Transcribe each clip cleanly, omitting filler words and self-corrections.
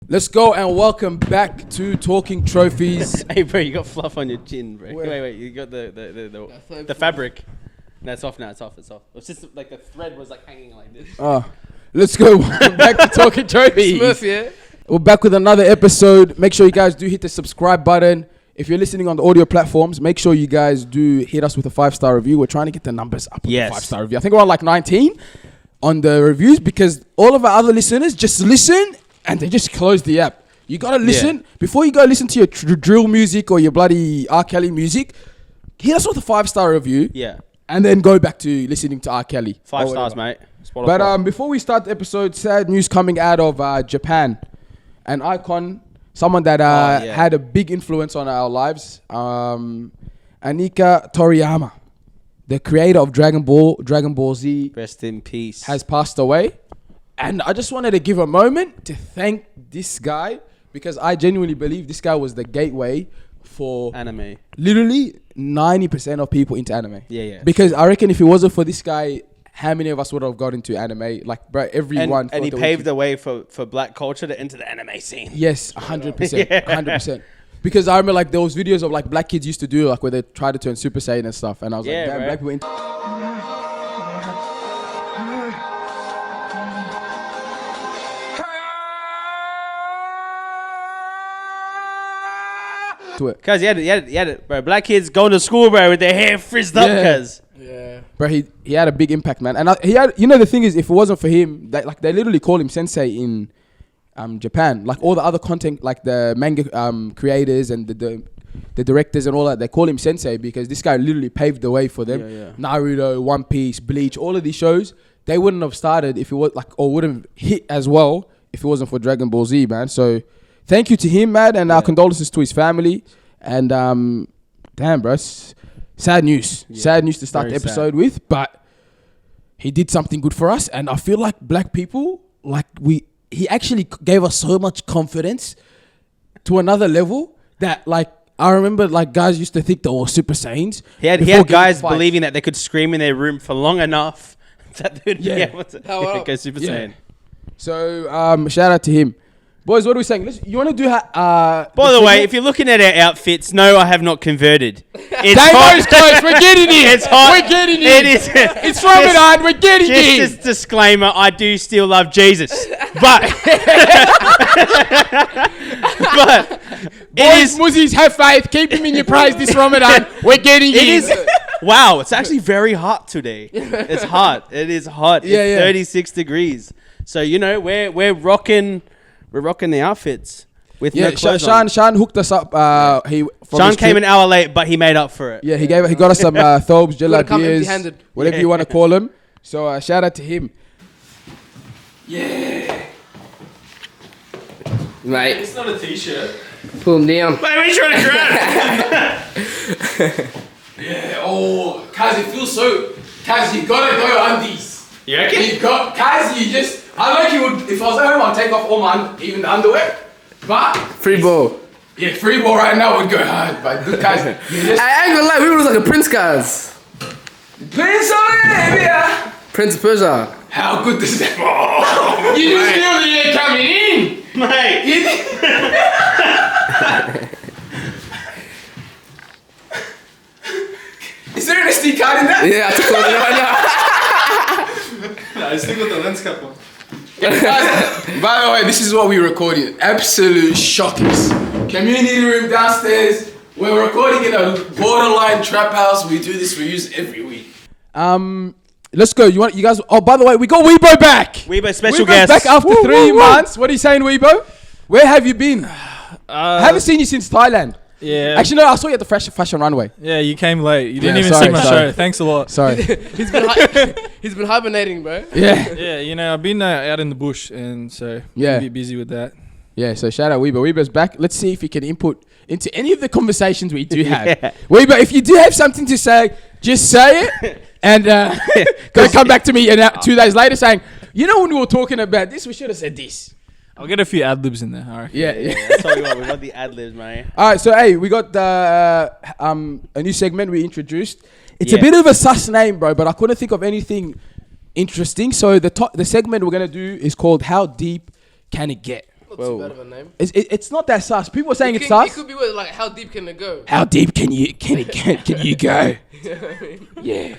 Let's go and welcome back to Talking Trophies. Hey, bro, you got fluff on your chin, bro. Wait, you got the fabric. No, it's off now. It's off. It's just like the thread was like hanging like this. Let's go. Welcome back to Talking Trophies. Smurf, yeah? We're back with another episode. Make sure you guys do hit the subscribe button. If you're listening on the audio platforms, make sure you guys do hit us with a 5-star review. We're trying to get the numbers up with the 5-star review. I think we're on like 19 on the reviews because all of our other listeners just listen and they just close the app. You gotta listen before you go listen to your drill music or your bloody R. Kelly music. Hit us with a 5-star review. Yeah. And then go back to listening to R. Kelly. 5 stars, mate. But before we start the episode, sad news coming out of Japan. An icon, someone that had a big influence on our lives. Akira Toriyama, the creator of Dragon Ball Z. Rest in peace. Has passed away. And I just wanted to give a moment to thank this guy because I genuinely believe this guy was the gateway for anime. Literally 90% of people into anime. Yeah. Because I reckon if it wasn't for this guy, how many of us would have got into anime? Like, bro, everyone. And he paved the way for black culture to enter the anime scene. Yes, 100%. 100%. Because I remember like those videos of like black kids used to do like where they try to turn Super Saiyan and stuff. And I was like, damn, black people into it. Cause he had it, bro. Black kids going to school, bro, with their hair frizzed up, cuz. Yeah. Bro, he had a big impact, man. And he had, the thing is, if it wasn't for him, they literally call him sensei in Japan. Like all the other content, like the manga creators and the directors and all that, they call him sensei because this guy literally paved the way for them. Yeah. Naruto, One Piece, Bleach, all of these shows, they wouldn't have started if it was like, or wouldn't hit as well if it wasn't for Dragon Ball Z, man. So thank you to him, man, and our condolences to his family. And damn, bro, sad news. Yeah, sad news to start the episode with. But he did something good for us, and I feel like black people, he actually gave us so much confidence to another level that like I remember like guys used to think they were Super Saiyans. He had guys believing that they could scream in their room for long enough that they'd be able to go Super Saiyan. So shout out to him. Boys, what are we saying? You want to do... By the way, if you're looking at our outfits, no, I have not converted. It's hot. Close. We're getting in. It's hot. We're getting in. It is. It's Ramadan. We're getting in. Just a disclaimer, I do still love Jesus. But... Boys, Muzzies, have faith. Keep him in your praise this Ramadan. We're getting in. Wow, it's actually very hot today. It's hot. It is hot. It's 36 degrees. So, we're rocking... We're rocking the outfits with no clothes on. Shan hooked us up. Shan came an hour late, but he made up for it. Yeah, he got us some thobes, jalapenos, whatever you want to call them. So shout out to him. Yeah. Mate. It's not a t-shirt. Pull him down. Mate, what are you trying to grab? Yeah. Oh, Kaz, it feels so... Kaz, you gotta go undies. You reckon? Kaz, you just... I like you would, if I was at home, I'd take off all my, even the underwear. But free ball. Yeah, free ball right now would go hard. But good guys, I ain't gonna lie, we were like a Prince guys. Prince of Arabia. Prince of Persia. How good does that? Oh, you just feel the air coming in, mate. Is there an SD card in that? Yeah, I took it right now. I still got the lens cap on. By the way, this is what we recorded. Absolute shockers. Community room downstairs. We're recording in a borderline trap house. We do this. We use every week. Let's go. You guys? Oh, by the way, we got Rayvo back. Rayvo special guest back after 3 months. What are you saying, Rayvo? Where have you been? Haven't seen you since Thailand. Yeah. Actually, no. I saw you at the fashion runway. Yeah, you came late. You didn't even see my show. Thanks a lot. Sorry. He's been hibernating, bro. Yeah. Yeah, I've been out in the bush, and so a bit busy with that. Yeah, so shout out Rayvo. Rayvo's back. Let's see if he can input into any of the conversations we do have. Rayvo, if you do have something to say, just say it. And gonna come back to me 2 days later saying, when we were talking about this, we should have said this. I'll get a few ad-libs in there. All right. Yeah. That's what we want. We want the ad-libs, man. All right, so hey, we got a new segment we introduced. It's a bit of a sus name, bro, but I couldn't think of anything interesting. So the segment we're gonna do is called "How Deep Can It Get?" not too bad of a name. It's not that sus. People are saying it's It sus. could be what, like, how deep can it go? How deep can you go? You know what I mean? Yeah.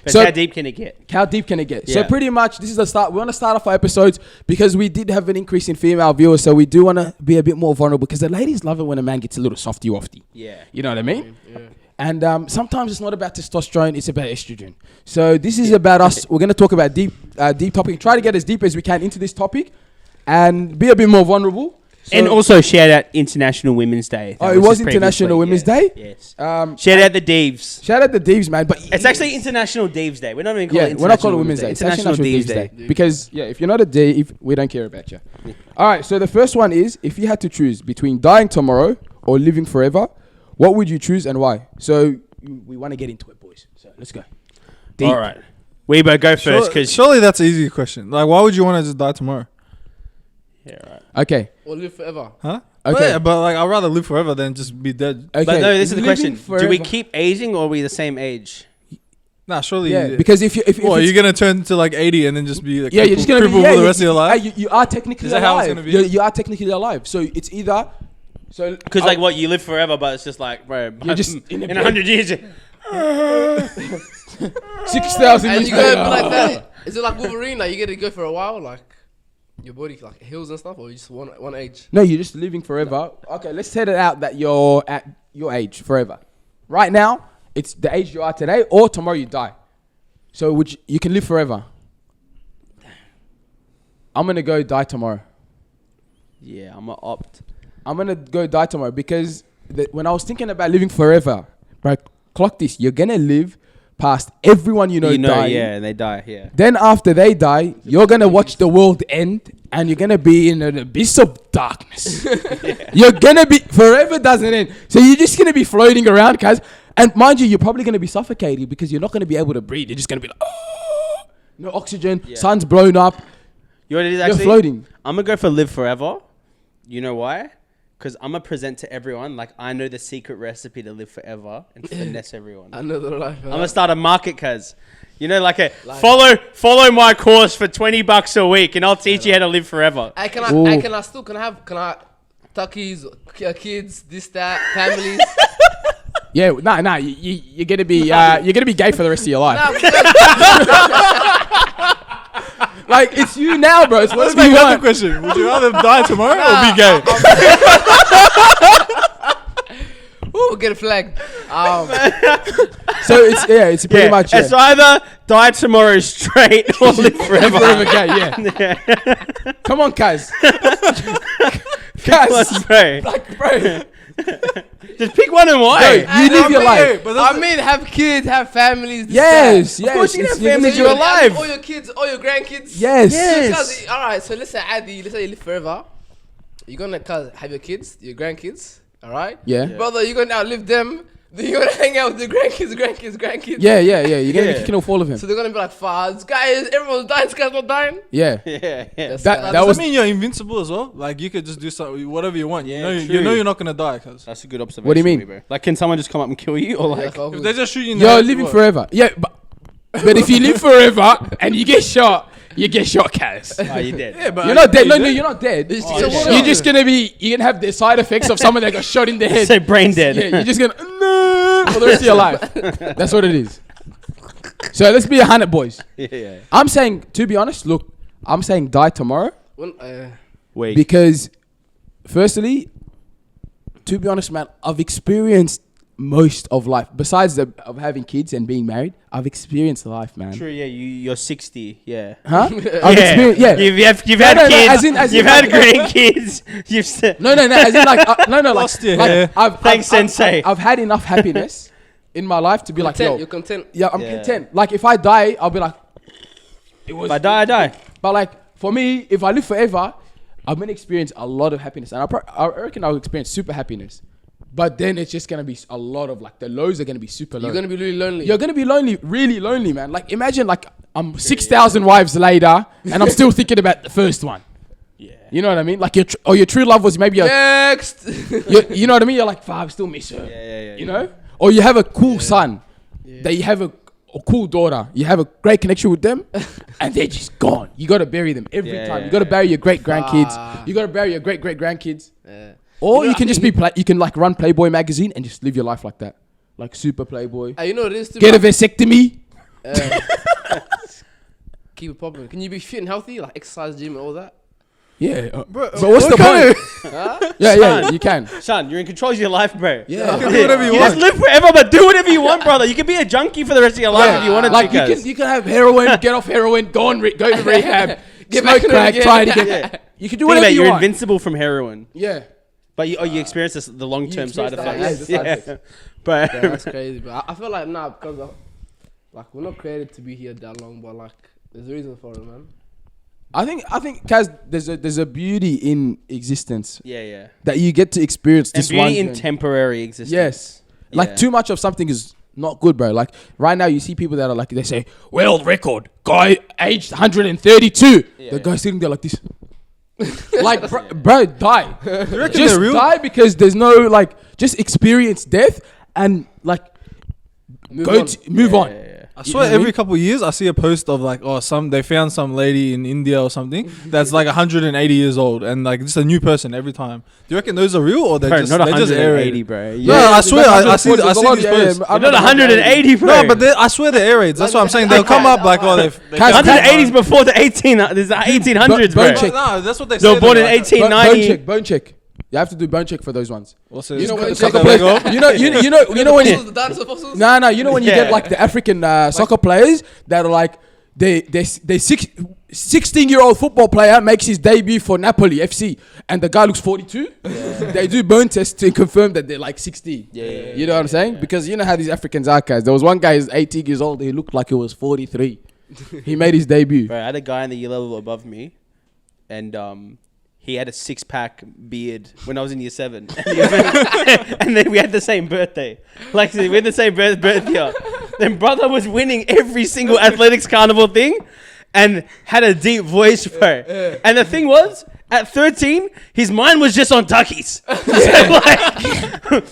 But So- how deep can it get? How deep can it get? So Yeah. pretty much, this is the start. We want to start off our episodes because we did have an increase in female viewers. So we do want to be a bit more vulnerable because the ladies love it when a man gets a little softy-wofty. Yeah. You know what I mean? Yeah. And sometimes it's not about testosterone; it's about estrogen. So this is about us. We're going to talk about deep topic. Try to get as deep as we can into this topic, and be a bit more vulnerable. So- And also shout out International Women's Day. Oh, That it was just International previously, Women's yeah. Day? Yes. shout Shout out the Deves. out the Deves, man. But It's actually International Deves Day. We're not even calling it we're not calling International it Women's Day. It's International Deves Day. Because if you're not a Dave, we don't care about you. All right. So the first one is, if you had to choose between dying tomorrow or living forever, what would you choose and why? So we want to get into it, boys. So let's go. Deep. All right. Weebo, go first because surely that's an easy question. Like, why would you want to just die tomorrow? yeah, right. Okay. Or live forever. Huh? Okay. Yeah, but like, I'd rather live forever than just be dead. Okay. But no, this is the Living question: Do we forever. keep aging or are we the same age? Nah, surely. Yeah, because if well, it's- you're gonna turn to like 80 and then just be like yeah, you're just gonna be crippled for the rest of your life. You are technically Is that how it's alive. gonna be? You are technically alive. So it's either. So Because like what you live forever, but it's just like bro, You're just in a in bed. 100 years. 6,000 And years you gotta be later. like that. Is it like Wolverine? Like, you get to go for a while, like your body like heals and stuff, or you just one age? No, you're just living forever. Okay, let's set it out that you're at your age forever. Right now, it's the age you are today, or tomorrow you die. So you can live forever. I'm gonna go die tomorrow. Yeah, I'm gonna opt. I'm gonna go die tomorrow because when I was thinking about living forever, bro, clock this. You're gonna live past everyone you know dying. yeah, and they die. Yeah. Then after they die, you're gonna watch the world end, and you're gonna be in an abyss of darkness. You're gonna be forever doesn't end, so you're just gonna be floating around, guys. And mind you, you're probably gonna be suffocated because you're not gonna be able to breathe. You're just gonna be like, oh, no oxygen. Yeah. Sun's blown up. You know what it is You're actually? floating. I'm gonna go for live forever. You know why? Because I'm gonna present to everyone like I know the secret recipe to live forever and finesse everyone. I'm Another life. gonna start a market, cuz. You know, like follow my course for $20 a week, and I'll teach you how to live forever. Hey, can Ooh. I tuckies, kids, this, that, families? Yeah, no, you're gonna be gay for the rest of your life. Like it's you now, bro. It's Let's what make you that the want. question. Would you rather die tomorrow or be gay? Ooh, get flagged. So it's pretty much. It's either die tomorrow straight or live forever. Forever gay, yeah. Come on, Kaz. Kaz. Bro. Like, bro. Just pick one and why. You live your life. I mean, have kids, have families. This, Yes, that. yes. Of course you it's- have families, you're you're gonna- alive. All your kids, all your grandkids. Yes. Yes. All right, so let's say Adi, let's say you live forever. You're gonna have your kids, your grandkids. All right. Yeah. Brother, you're gonna outlive them. Then you're gonna hang out with your grandkids. Yeah. You're gonna Yeah. be kicking off all of him. So they're gonna be like, "Fads, guys, everyone's dying. This guy's not dying." Yeah. Yeah. That's That that was- Does that mean you're invincible as well? Like you could just do something, whatever you want. Yeah, you true. know you're not gonna die, cause That's a good observation. What do you mean? Bro. Like, can someone just come up and kill you, or like? if they just shoot you, in the You're head, living what? forever. Yeah, but if you live forever and you get shot, Kaz. Oh, you're dead. Yeah, but You're not dead. No, you're not dead. It's Oh, just- shit. You're just gonna have the side effects of someone that got shot in the head. Say brain dead. Yeah, you're just gonna no for the rest of your life. That's what it is. So let's be 100, boys. Yeah. I'm saying, to be honest, look, I'm saying die tomorrow When, Wait. because, firstly, to be honest, man, I've experienced most of life. Besides of having kids and being married, I've experienced life, man. True. Yeah. You're 60. Yeah. Huh? I've experienced, yeah. You've No, had no, no, kids. as in You've like- had grandkids. You've said. No, as in like, like, Lost your hair. Thanks, Sensei. I've had enough happiness in my life to be like, content, yo, you're content. yeah, I'm Yeah. content. Like, if I die, I'll be like, it was. If I die, I die. But like, for me, if I live forever, I'm gonna experience a lot of happiness, and I reckon I'll experience super happiness. But then it's just gonna be a lot of like the lows are gonna be super low. You're gonna be really lonely. You're gonna be lonely, really lonely, man. Like imagine like I'm 6,000 wives later, and I'm still thinking about the first one. Yeah. You know what I mean? Like your true love was maybe Next. you know what I mean? You're like, I still miss her. Yeah. You know? Or you have a cool son that you have a cool daughter. You have a great connection with them, and they're just gone. You got to bury them every time. You got to bury your great grandkids. You got to bury your great grandkids. Or you can just be you can like run Playboy magazine and just live your life like that, like super Playboy. You know what it is? Get a vasectomy. Keep it popping. Can you be fit and healthy, like exercise, gym, and all that? Yeah, but what's the point? Yeah, you can. Shan, you're in control of your life, bro. Yeah, you can do whatever you want. Just live forever, but do whatever you want, brother. You can be a junkie for the rest of your life if you want to. Like you can have heroin, get off heroin, go to rehab, smoke crack, try it again. You can do whatever you want. You're invincible from heroin. Yeah, but you experience the long-term side effects. Yeah, but that's crazy. But I feel like because like we're not created to be here that long, but like there's a reason for it, man. I think, Kaz, there's a beauty in existence. Yeah. That you get to experience this and beauty in temporary existence. Yes. Yeah. Like too much of something is not good, bro. Like right now you see people that are like, they say, world record, guy aged 132. The guy's sitting there like this. Like, bro, die. Just die because there's no, like, just experience death and like, move on. Yeah. I swear every couple of years I see a post of like, they found some lady in India or something that's like 180 years old and like just a new person every time. Do you reckon those are real or they're just not 180, aerated? bro? No, I swear I see these posts. Not 180, bro. No, but I swear they're aerated. That's what I'm saying. They'll come up like, they've 180s before the 1800s, bro. No, that's what they say. They were born in like 1890. Bone check. You have to do bone check for those ones. What's You know when the soccer players, you know when you, The dinosaur fossils? no, you know when you get like the African soccer players that are like they 16-year-old football player makes his debut for Napoli FC and the guy looks 42. They do bone tests to confirm that they're like 16. You know what I'm saying? Because you know how these Africans are, guys. There was one guy who's 18 years old. He looked like he was 43. He made his debut. Bro, I had a guy in the year level above me, and he had a 6-pack beard when I was in year 7. And then we had the same birthday. Like, we had the same birth year. Then brother was winning every single athletics carnival thing and had a deep voice, bro. And the thing was, at 13, his mind was just on duckies.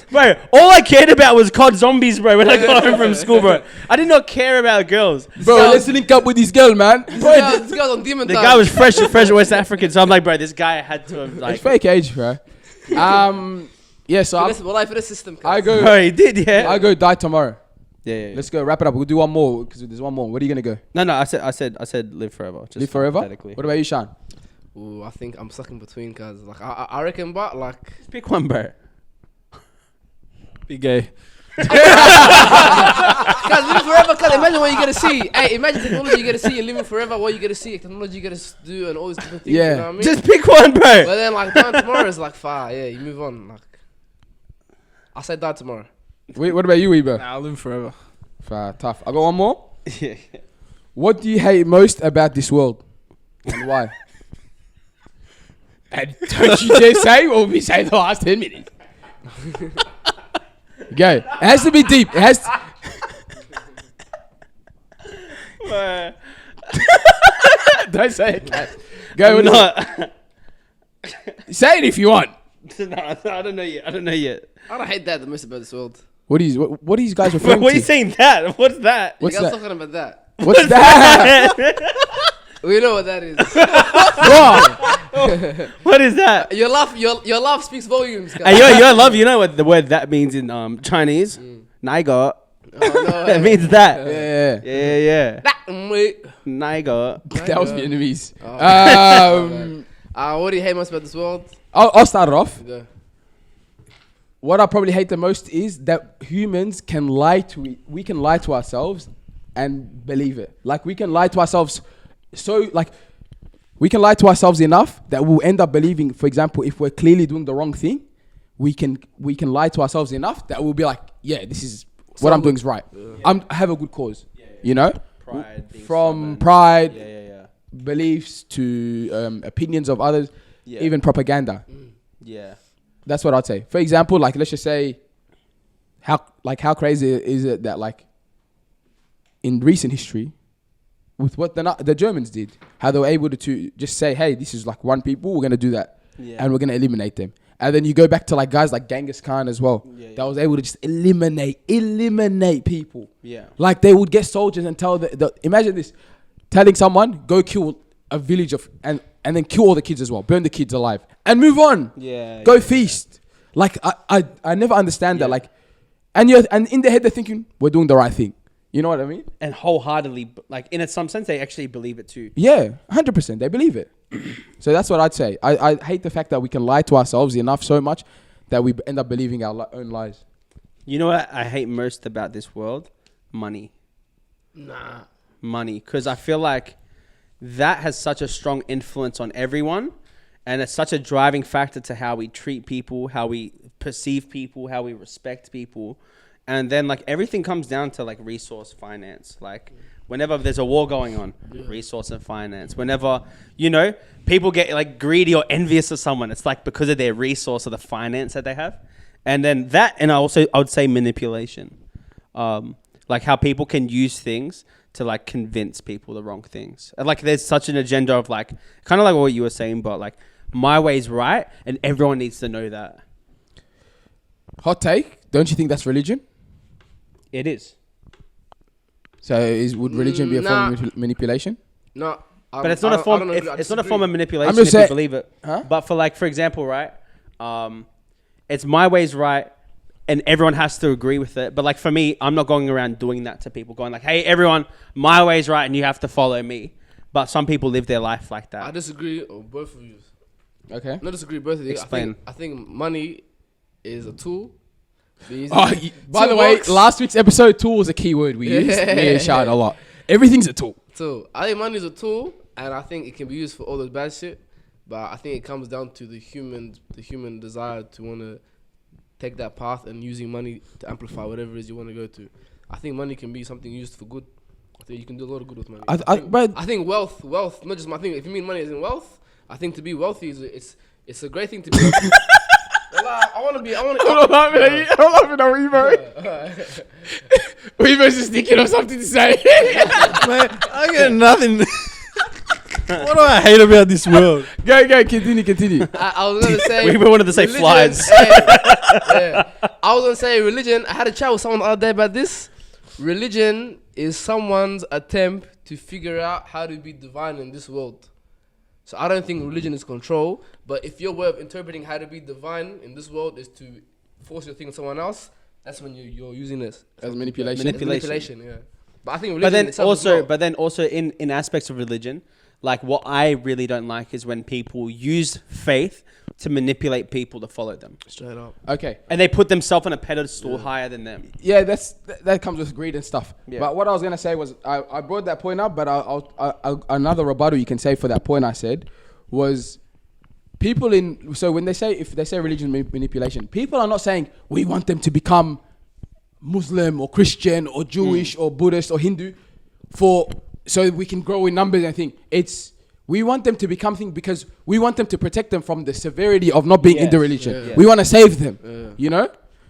Bro, all I cared about was COD Zombies, bro, when I got home from school, bro. I did not care about girls. Bro, let's link up with this girl, man. This guy's on demon The time. guy was fresh West African, so I'm like, bro, this guy had to have, like... It's fake age, bro. Yeah, so for the system. I go. Bro, he did, yeah. I go die tomorrow. Yeah. Let's go wrap it up. We'll do one more because there's one more. What are you gonna go? No, I said live forever. Just Live forever. hypothetically. What about you, Shan? Ooh, I think I'm stuck in between, cause like I reckon, but like Just pick one, bro. Be gay. cause living forever. Cause imagine what you gotta see. Hey, imagine technology you gotta see and living forever. What you gotta see, technology you gotta do, and all these different things. Yeah. You know what I mean? Just pick one, bro. But then like dying tomorrow is like far. Yeah, you move on. Like I said, die tomorrow. Wait, what about you, Weber? Nah, I'll live forever. Tough. I got one more. Yeah. What do you hate most about this world, and why? And don't you dare say what we say the last 10 minutes. Go. It has to be deep. It has. Don't say it, Kat. Go. No. Say it if you want. No, I don't know yet. I don't hate that the most about this world. What are you guys referring What are you to? saying that? What's that? What's You guys that? talking about that? What's that? We know what that is. Bro. What is that? Your laugh speaks volumes. Guys. Hey, yo, love. You know what the word that means in Chinese? Naiga. Oh, no, That means that. Yeah. Yeah. Naiga. That was Vietnamese. What do you hate most about this world? I'll start it off. Go. What I probably hate the most is that humans can we can lie to ourselves and believe it. Like we can lie to ourselves we can lie to ourselves enough that we'll end up believing, for example, if we're clearly doing the wrong thing, we can lie to ourselves enough that we'll be like, yeah, this is what I'm doing is right. I have a good cause. You know? Pride. From pride, Yeah. beliefs to opinions of others, Yeah. even propaganda. Yeah. That's what I'd say. For example, like let's just say, how crazy is it that like in recent history, with what the Germans did, how they were able to just say, hey, this is like one people, we're gonna do that. and we're gonna eliminate them. And then you go back to like guys like Genghis Khan as well. That was able to just eliminate people. Yeah. Like they would get soldiers and tell imagine this, telling someone go kill a village and then kill all the kids as well, burn the kids alive and move on. Go feast. Like I never understand that. Like, and in their head they're thinking we're doing the right thing. You know what I mean? And wholeheartedly, like in some sense, they actually believe it too. Yeah, 100%. They believe it. So that's what I'd say. I hate the fact that we can lie to ourselves enough so much that we end up believing our own lies. You know what I hate most about this world? Money. Money. Because I feel like that has such a strong influence on everyone. And it's such a driving factor to how we treat people, how we perceive people, how we respect people. And then like everything comes down to like resource finance. Like whenever there's a war going on, resource and finance. Whenever, you know, people get like greedy or envious of someone, it's like because of their resource or the finance that they have. And then that, and I would say manipulation. Like how people can use things to like convince people the wrong things. And like there's such an agenda of like, kind of like what you were saying, but like my way's right and everyone needs to know that. Hot take. Don't you think that's religion? It is. So would religion be a form of manipulation? No. But it's not a form. It's not a form of manipulation I'm just if you saying, believe it. Huh? But for example, right? It's my way's right, and everyone has to agree with it. But like for me, I'm not going around doing that to people, going like, "Hey, everyone, my way's right, and you have to follow me." But some people live their life like that. I disagree on both of you. Okay. Not disagree, both of you. Explain. I think money is a tool. By the way, last week's episode, tool was a key word we used. Me and Shan a lot. Everything's a tool. So I think money is a tool, and I think it can be used for all those bad shit. But I think it comes down to the human desire to want to take that path and using money to amplify whatever it is you want to go to. I think money can be something used for good. I think you can do a lot of good with money. I think wealth, not just my thing. If you mean money as in wealth, I think to be wealthy it's a great thing to be. I want to be. I'm laughing at Rayvo. Rayvo's just thinking of something to say. Man, I get nothing. What do I hate about this world? Go, continue. I was gonna say we wanted to say religion, flies. I was gonna say religion. I had a chat with someone the other day about this. Religion is someone's attempt to figure out how to be divine in this world. So I don't think religion is control, but if your way of interpreting how to be divine in this world is to force your thing on someone else, that's when you're using this as manipulation. Manipulation, yeah. But I think religion but then also in aspects of religion, like what I really don't like is when people use faith to manipulate people to follow them. Straight up. Okay. And they put themselves on a pedestal higher than them. Yeah, that comes with greed and stuff. Yeah. But what I was gonna say was I brought that point up, but I'll another rebuttal you can say for that point I said was people when they say religion manipulation, people are not saying we want them to become Muslim or Christian or Jewish or Buddhist or Hindu so we can grow in numbers and think we want them to become things because we want them to protect them from the severity of not being in the religion. Yeah. We want to save them, you know?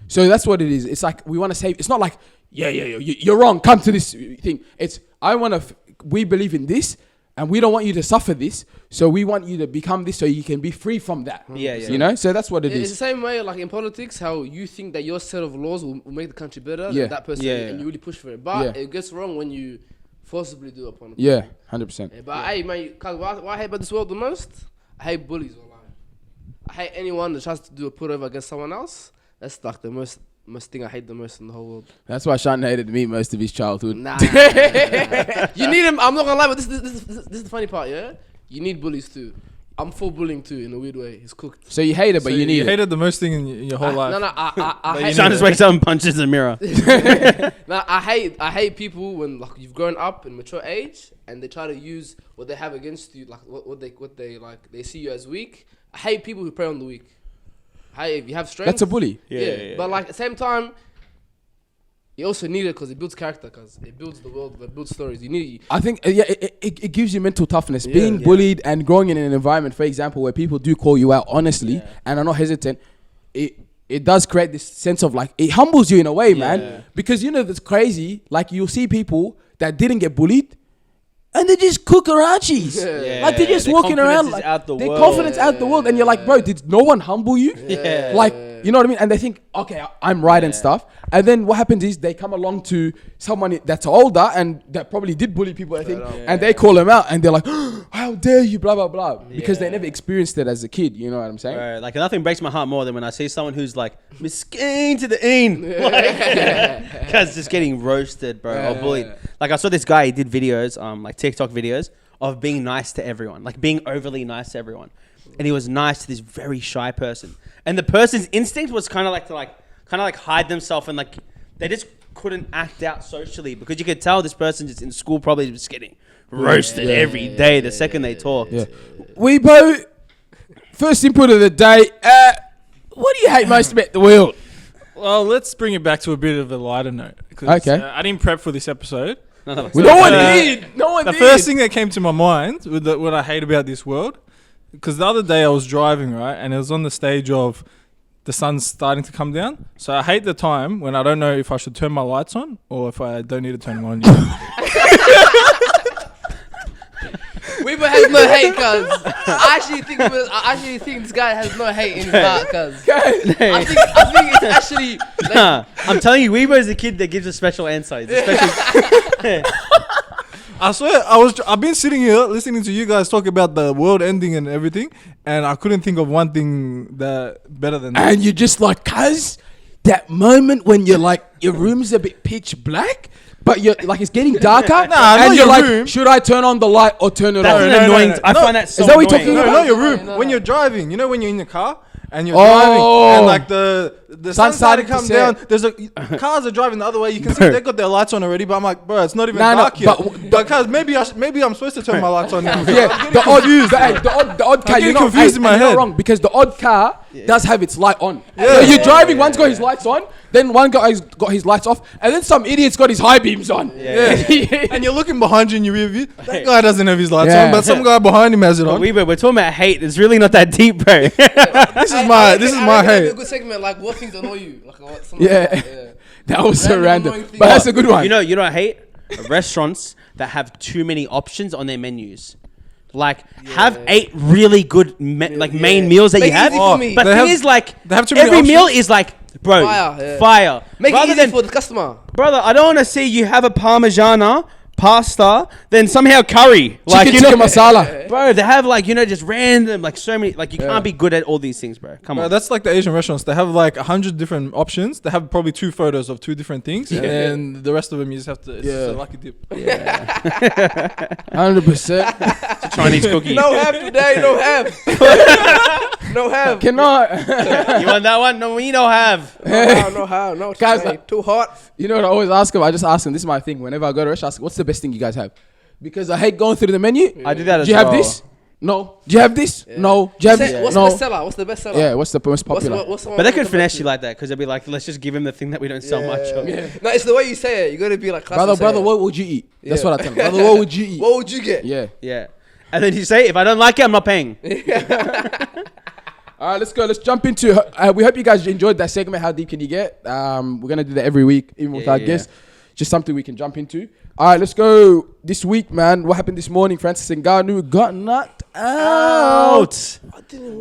So that's what it is. It's like we want to save. It's not like, you're wrong. Come to this thing. It's, we believe in this and we don't want you to suffer this. So we want you to become this so you can be free from that. Yeah. You know? So that's what it is. It's the same way like in politics, how you think that your set of laws will make the country better than that person and you really push for it. But it gets wrong when you forcibly do upon it. Yeah, 100%. But hey, man, what I hate about this world the most, I hate bullies online. I hate anyone that tries to do a put over against someone else. That's like the most thing I hate the most in the whole world. That's why Shan hated me most of his childhood. Nah. You need him. I'm not gonna lie, but this is the funny part, yeah? You need bullies too. I'm for bullying too, in a weird way. It's cooked. So you hate it, but you need you it. hated the most thing in your whole life. No, I hate. Sean just wakes up and punches the mirror. No, I hate people when like you've grown up in mature age and they try to use what they have against you, like what they like. They see you as weak. I hate people who prey on the weak. If you have strength, That's a bully. Yeah. But like at the same time, you also need it because it builds character, because it builds the world, it builds stories. You need. I think it gives you mental toughness. Being bullied and growing in an environment, for example, where people do call you out honestly and are not hesitant, it does create this sense of like, it humbles you in a way, man. Because you know that's crazy. Like you'll see people that didn't get bullied, and they just cook Arachis. Yeah. Like they're just their walking confidence around is like out the their world. confidence out the world, and you're like, bro, did no one humble you? Yeah. Like, you know what I mean? And they think, okay, I'm right and Yeah. stuff. And then what happens is they come along to someone that's older and that probably did bully people, I think, and they call them out and they're like, how dare you, blah, blah, blah. Because they never experienced it as a kid, you know what I'm saying? Bro, like nothing breaks my heart more than when I see someone who's like miskin to the een, like, because just getting roasted, bro, or bullied. Like I saw this guy, he did videos, like TikTok videos of being nice to everyone, like being overly nice to everyone, and he was nice to this very shy person, and the person's instinct was kind of like hide themselves and like they just couldn't act out socially because you could tell this person just in school probably just getting roasted every day the second they talked. Yeah. Weebo, first input of the day. What do you hate most about the world? Well, let's bring it back to a bit of a lighter note. 'Cause, Okay. I didn't prep for this episode. None of us. No one Uh, did. No one The did. first thing that came to my mind with what I hate about this world, because the other day I was driving, right, and it was on the stage of the sun's starting to come down. So I hate the time when I don't know if I should turn my lights on or if I don't need to turn them on. Weebo has no hate, cuz. I actually think this guy has no hate in his heart, cuz. I think it's actually. Like, Nah, I'm telling you, Weebo is the kid that gives a special answer. He's a special. I swear, I've been sitting here listening to you guys talk about the world ending and everything, and I couldn't think of one thing that better than that. And you're just like, cuz, that moment when you're like, your room's a bit pitch black, but you're like, it's getting darker. Nah, and not you're your like, room. should I turn on the light or turn it That's off? an no, annoying. no. I No, find that so is that what you're annoying. talking No, about? not your room. No. When you're driving, you know, when you're in the car and you're Oh. driving and like the sun's starting to come starting down. There's cars are driving the other way. You can see they got their lights on already, but I'm like, bro, it's not even Nah, no, dark yet. but- Cause maybe I'm supposed to turn my lights on now. Yeah, the odd car. getting You're not, confused in my you're not head. wrong because the odd car does have its light on. Yeah. So you're driving, one's got his lights on, then one guy's got his lights off, and then some idiot's got his high beams on. Yeah. And you're looking behind you in your rear view. That guy doesn't have his lights Yeah. on, but some guy behind him has it But on. Weebo, we're talking about hate. It's really not that deep, bro. This is my that'd be hate. a good segment, like what things annoy you, like what. Yeah. That was so Random random, annoying thing. but that's a good one. You know what I hate? Restaurants that have too many options on their menus. Like, have 8 really good main meals that Make you it have. easy for me. But They thing have- is, like, they have too many every meal options. is like, bro, Fire, fire. yeah. Make Rather it easy than, for the customer. brother, I don't want to see you have a Parmigiana pasta, then somehow curry. Chicken tikka masala. Bro, they have like, just random, like so many, like you can't be good at all these things, bro. Come Bro, on. that's like the Asian restaurants. They have like 100 different options. They have probably 2 photos of 2 different things, and the rest of them you just have to. It's just a lucky dip. 100%. Chinese cookie. No have today, no have. No have. Cannot. You want that one? No, we don't have. No how, no Guys, today. Too hot. You know what I always ask them? I just ask them. This is my thing. Whenever I go to a restaurant, I ask, what's the best thing you guys have? Because I hate going through the menu. I do that as Do you well. have this? No. Do you have this? No. Do you have this? What's No. the best seller? What's the best seller? Yeah. What's the most popular? What's the one But they with could the finesse best you like that because they'll be like, let's just give him the thing that we don't sell much of. No, it's the way you say it. You gotta be like classy. Brother, say it. what would you eat? That's Yeah. what I tell them. Brother, what would you eat? What would you get? Yeah. Yeah. And then you say, if I don't like it, I'm not paying. All right, let's go. Let's jump into. We hope you guys enjoyed that segment. How deep can you get? We're gonna do that every week, even with our guests. Just something we can jump into. All right, let's go. This week, man, what happened this morning? Francis Ngannou got knocked out.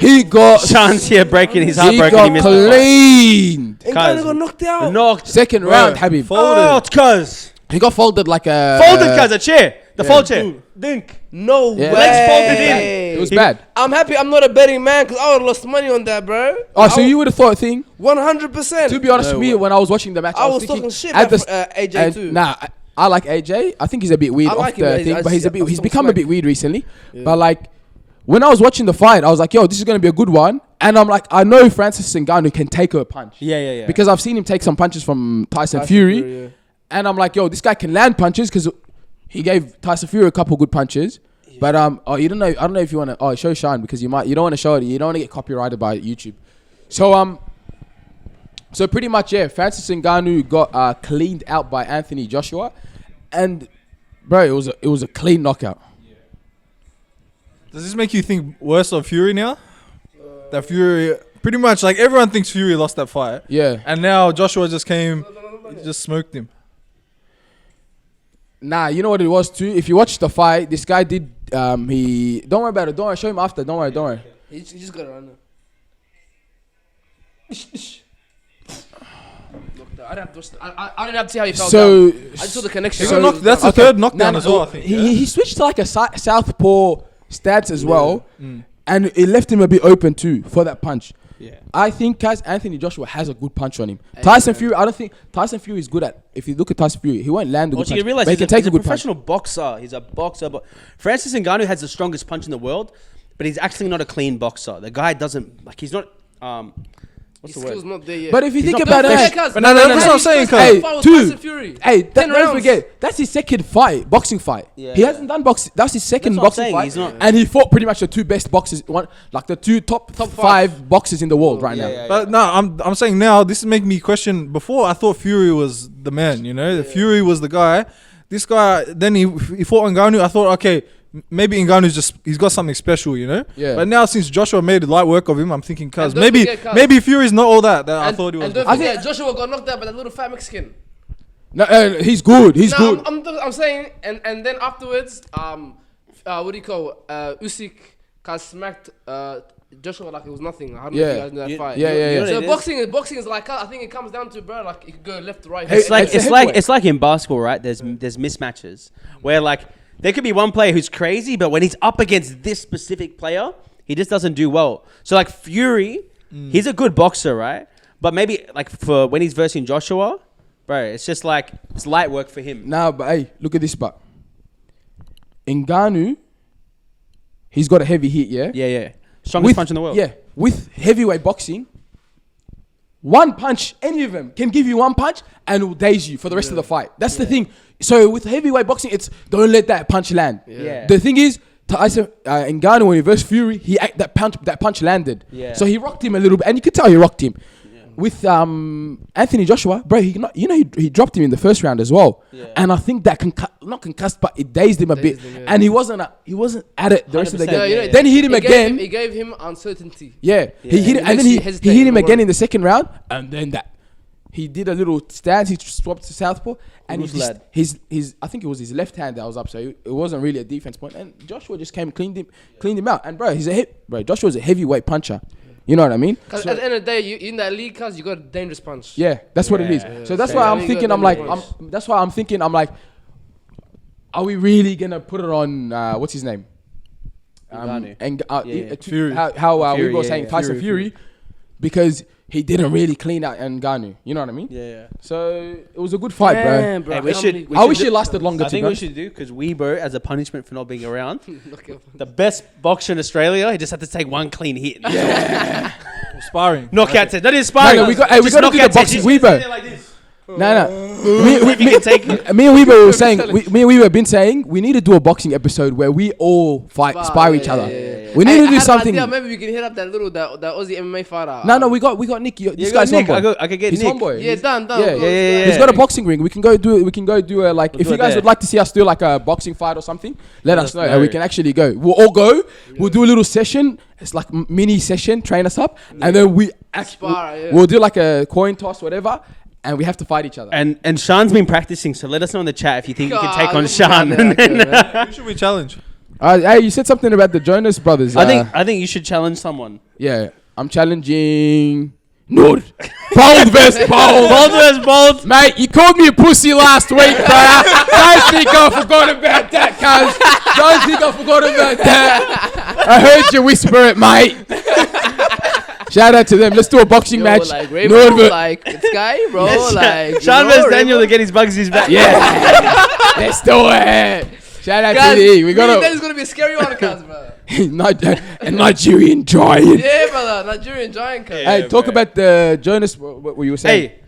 He got. Shan's here breaking his He heartbroken. He got missed the fight. cleaned. Ngannou got knocked out. Knocked. Second round, Habib. Oh, cuz. He got folded like a. Folded, cuz. A chair. The fold chair. Dink. No Yeah. way. Legs folded in. It was bad. I'm happy I'm not a betting man because I would have lost money on that, bro. Oh, so you would have thought a thing. 100%. To be honest with me, when I was watching the match, I was thinking, talking shit at about the- AJ too. Nah, I like AJ. I think he's a bit weird I off like him, the but thing, I but he's just- a bit. I He's saw become a smack. bit weird recently. But like, when I was watching the fight, I was like, "Yo, this is gonna be a good one." And I'm like, I know Francis Ngannou can take a punch. Yeah. Because I've seen him take some punches from Tyson Fury, yeah. and I'm like, "Yo, this guy can land punches," because he gave Tyson Fury a couple good punches. But oh, you don't know. I don't know if you want to. Oh, show Shan because you don't want to show it. You don't want to get copyrighted by YouTube. So so pretty much Francis Ngannou got cleaned out by Anthony Joshua, and bro, it was a clean knockout. Does this make you think worse of Fury now? That Fury, pretty much like everyone thinks Fury lost that fight, Yeah. and now Joshua just came, just smoked him. Nah, you know what it was too. If you watch the fight, this guy did. He don't worry about it. Don't worry. Show him after. Don't worry. He just got to run. I don't have to. I don't have to see how he felt. So I just saw the connection. That's the third knockdown as well, I think. He switched to like a southpaw stance as well, and it left him a bit open too for that punch. Yeah. I think Anthony Joshua has a good punch on him. Tyson Fury, I don't think Tyson Fury is good at. If you look at Tyson Fury, he won't land a good Also, punch, you realize but he can take he's a good punch. professional boxer. He's a boxer. But Francis Ngannou has the strongest punch in the world, but he's actually not a clean boxer. The guy doesn't like. He's not. What's His the skills word? not there yet. But if you think not about perfect. it, But no, that's what I'm saying, cuz. Hey, Tyson Fury. Hey, 10 don't rounds. forget, that's his second boxing fight. Yeah. He hasn't done boxing. That's his second That's what I'm boxing saying, fight. he's not- And he fought pretty much the two best boxers, like the two top five boxers in the world right now. yeah. But no, I'm saying now this is making me question. Before I thought Fury was the man, you know, Fury was the guy. This guy, then he fought Ngannou. I thought, okay, maybe Ngannou's he's got something special, you know. Yeah. But now since Joshua made light work of him, I'm thinking, cuz And don't maybe forget, cuz- maybe Fury's not all that I thought he was. And don't before. forget, Joshua got knocked out by that little fat Mexican. No, he's good. He's good. I'm saying, and then afterwards, what do you call Usyk smacked Joshua like it was nothing. I don't know if you guys know that fight. Yeah. So boxing is like I think it comes down to, bro, like you could go left to right. It's like in basketball, right? There's mismatches where like there could be one player who's crazy, but when he's up against this specific player, he just doesn't do well. So like Fury, he's a good boxer, right? But maybe like for when he's versing Joshua, bro, it's just like it's light work for him. Nah, but hey, look at this, but Ngannou, he's got a heavy hit, yeah? Yeah. Strongest punch in the world. Yeah, with heavyweight boxing, one punch, any of them can give you one punch and it will daze you for the rest of the fight. That's the thing. So with heavyweight boxing, it's don't let that punch land. Yeah. The thing is, Tyson Ngannou when he versed Fury, that punch landed. Yeah. So he rocked him a little bit, and you could tell he rocked him. With Anthony Joshua, bro, he dropped him in the first round as well, and I think that not concussed, but it dazed him a bit, and he wasn't at it the rest of the game. Yeah. Then he hit him again. He gave him uncertainty. Yeah, he hit it, and then he hit him again in the second round, and then he did a little stance. He swapped to southpaw, and his I think it was his left hand that was up, so it wasn't really a defense point. And Joshua just came cleaned him out. And bro, Joshua's a heavyweight puncher. You know what I mean? Because at the end of the day, you in that league, cause you got a dangerous punch. Yeah, that's what it is. So that's why I'm thinking. I'm like, are we really gonna put it on? What's his name? Fury. How we Fury, were saying Tyson Fury, because he didn't really clean out Ngannou. You know what I mean? Yeah. So it was a good fight, bro. Hey, I wish it lasted longer. I think we should do because Weibo, as a punishment for not being around, the best boxer in Australia, he just had to take one clean hit. Yeah. Sparring. Knockout test. That is sparring. No, we got to do the boxing. Weibo. Like this. No. Me and we were been saying we need to do a boxing episode where we all spar each other. We need to do something. Maybe we can hit up that Aussie MMA fighter. No, we got Nick. This guy's Nick. homeboy. I could get He's Nick. homeboy. Yeah, done. Yeah. He's got a boxing ring. We can go do it. We can go do a like. If you guys would like to see us do like a boxing fight or something, let us know. And we can actually go. We'll all go. We'll do a little session. It's like mini session. Train us up, and then we'll do like a coin toss, whatever. And we have to fight each other. And Shan's been practicing, so let us know in the chat if you think you can take on Shan. Who should we challenge? Hey, you said something about the Jonas brothers. I think you should challenge someone. Yeah, I'm challenging Noor. Bold versus bold. Bold versus bold. Mate, you called me a pussy last week, bro. Don't think I forgot about that, cuz. Don't think I forgot about that. I heard you whisper it, mate. Shout out to them. Let's do a boxing match. Like Rayvo, like it's guy, bro. Like Shan versus Daniel to get his bugs back. Yeah. Let's do it. Shout out to me. We got That's gonna be a scary one, cuz, bro. a Nigerian giant. Yeah, brother. Nigerian giant, cuz. Hey, talk about the Jonas. What were you saying? Hey,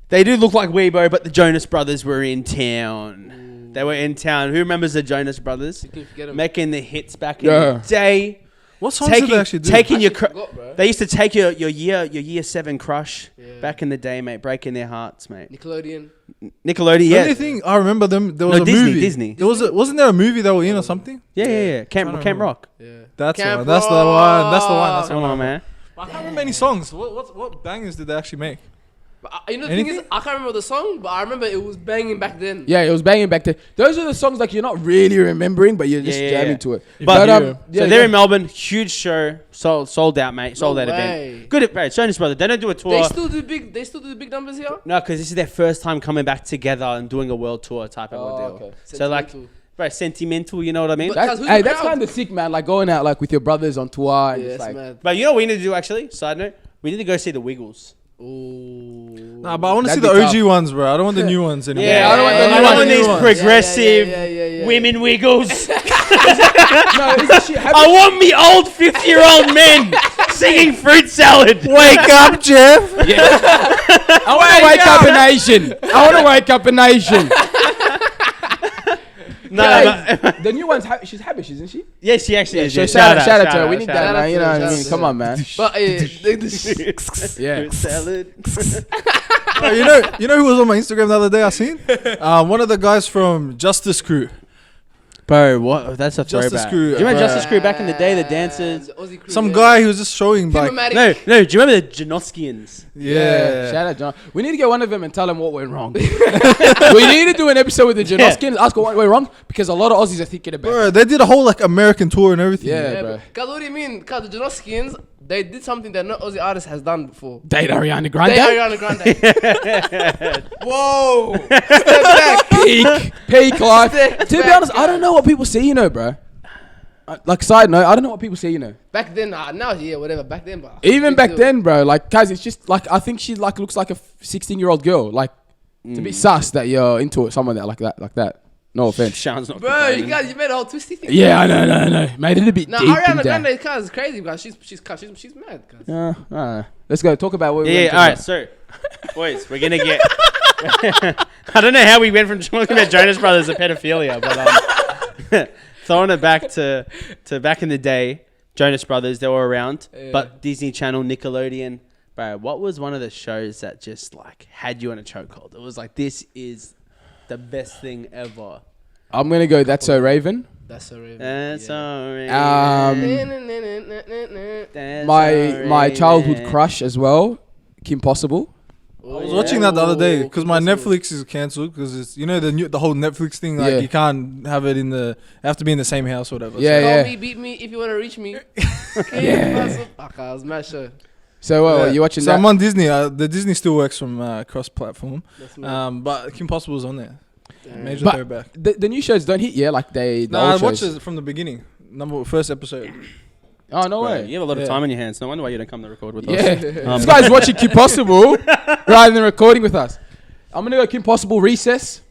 they do look like Weibo, but the Jonas brothers were in town. They were in town. Who remembers the Jonas brothers? Making the hits back in the day. What songs did they actually do? They used to take your year 7 crush back in the day, mate, breaking their hearts, mate. Nickelodeon, yeah. The only thing I remember them, there was a movie. Disney. Wasn't there a movie they were in or something? Yeah. Camp Rock. yeah. That's the Camp one. That's the one. Rock. That's the one. Come on, man. I can't remember any songs. What bangers did they actually make? But, you know, the thing is, I can't remember the song, but I remember it was banging back then. Yeah, it was banging back then. Those are the songs like you're not really remembering, but you're just jamming to it. But, yeah, they're in Melbourne, huge show, sold out, mate, sold out event. Good, mate. Jonas Brothers, they don't do a tour. They still do big numbers here. No, because this is their first time coming back together and doing a world tour type of a deal. Okay. So like, bro, sentimental, you know what I mean? But- That's kind of sick, man. Like going out like with your brothers on tour and just like. mad. But you know what we need to do actually? Side note, we need to go see the Wiggles. Ooh. Nah, but I want to see That'd the be OG ones, bro. I don't want the new ones anymore. Yeah, I don't want the new I don't want ones. these progressive Yeah. women Wiggles. No, isn't she happy? I want me old 50-year-old men singing fruit salad. Wake up, Jeff. I want to wake up a nation. I want to wake up a nation. No, Guys, the new one's she's Habish, isn't she? yeah, she actually is. So yeah. shout out to her. We need shout that, out. man. You know what I shout mean? out to Come her. on, man. But Yeah. Fruit salad. Oh, you know who was on my Instagram the other day? I seen one of the guys from Justice Crew. Bro, what? That's a Justice throwback. Crew, Do you remember bro. Justice Crew back in the day? The dancers. Aussie crew, Some yeah. guy who was just showing like, Timbermatic. No. Do you remember the Janoskians? yeah. Shout out, John. We need to get one of them and tell them what went wrong. We need to do an episode with the Janoskins. Ask what went wrong because a lot of Aussies are thinking about. Bro, they did a whole like American tour and everything. Yeah, Yeah, bro. Cause what do you mean? Cause the Janoskians, they did something that no Aussie artist has done before. Date Ariana They Grande. Ariana Grande. Whoa. Step back. Peak life. To be honest, I don't know what people see, bro. Like side note, I don't know what people see, Back then, now yeah, whatever. Back then, but Even big back deal. then, bro. Like, guys, it's just like I think she like looks like a 16-year-old girl. Like, it's a bit sus that you're into someone that like that. No offense. Shan's not Bro, complaining. you made a whole twisty thing. Yeah, I know. Made it a bit Now deep Ariana in there. Grande, cause is crazy, guys. She's mad, cause. Yeah, I don't know. Let's go talk about what. Yeah, all right. So, boys, we're gonna get. I don't know how we went from talking about Jonas Brothers to pedophilia, but throwing it back to back in the day, Jonas Brothers, they were around, but Disney Channel, Nickelodeon, bro. What was one of the shows that just like had you in a chokehold? It was like, this is the best thing ever. I'm gonna go. That's So Raven. That's so Rayvo. That's alright. My childhood crush as well, Kim Possible. I was watching that the other day because my Netflix is cancelled because it's the whole Netflix thing, like Yeah. you can't have it have to be in the same house or whatever. Yeah, Call yeah. me, beat me if you wanna reach me. Yeah. Okay, I was mad show. So you watching So that? I'm on Disney. The Disney still works from cross-platform, That's mad. but Kim Possible's on there. Major But throwback. the new shows don't hit, yeah, like the Nah, I old watched shows. it from the beginning. First episode. Oh no Bro, way. you have a lot of Yeah. time on your hands. No wonder why you don't come to record with Yeah, us. this guy's watching Kim Possible rather than recording with us. I'm gonna go Kim Possible Recess.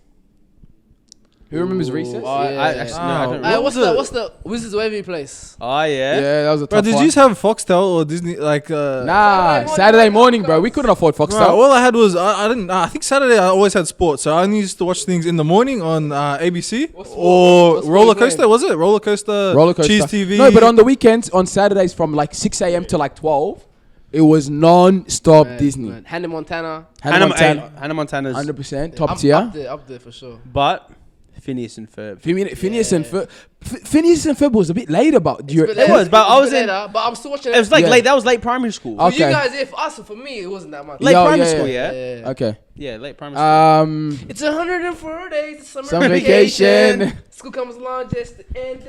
Who remembers Recess? Oh, I actually, no, I don't remember. What's the Wizards Wavy place? Oh, yeah. Yeah, that was a Bro, tough did one. you have Foxtel or Disney? Like, Nah, Saturday Saturday morning, morning, bro. We couldn't afford Bro, Foxtel. all I had was I didn't. I think Saturday I always had sports, so I only used to watch things in the morning on ABC What sport- or what sport Roller you playing? Coaster. Was it Roller Coaster? Roller coaster. Cheese TV. No, but on the weekends, on Saturdays from like 6 a.m. to like 12, it was non-stop Disney. Man. Hannah Montana. Hannah Montana, Hannah Montana's. 100% top I'm tier. Up there for sure. But Phineas and Ferb. Phineas and Ferb. Phineas and Ferb was a bit later, but It was, but I was in. But I'm still watching It was like Yeah. late. That was late primary school. Okay. For you guys, for us, for me, it wasn't that much. Late Yo, primary yeah, school, yeah. yeah. Okay. Yeah, late primary school. It's 104 days. Summer Some vacation. vacation. School comes along just to end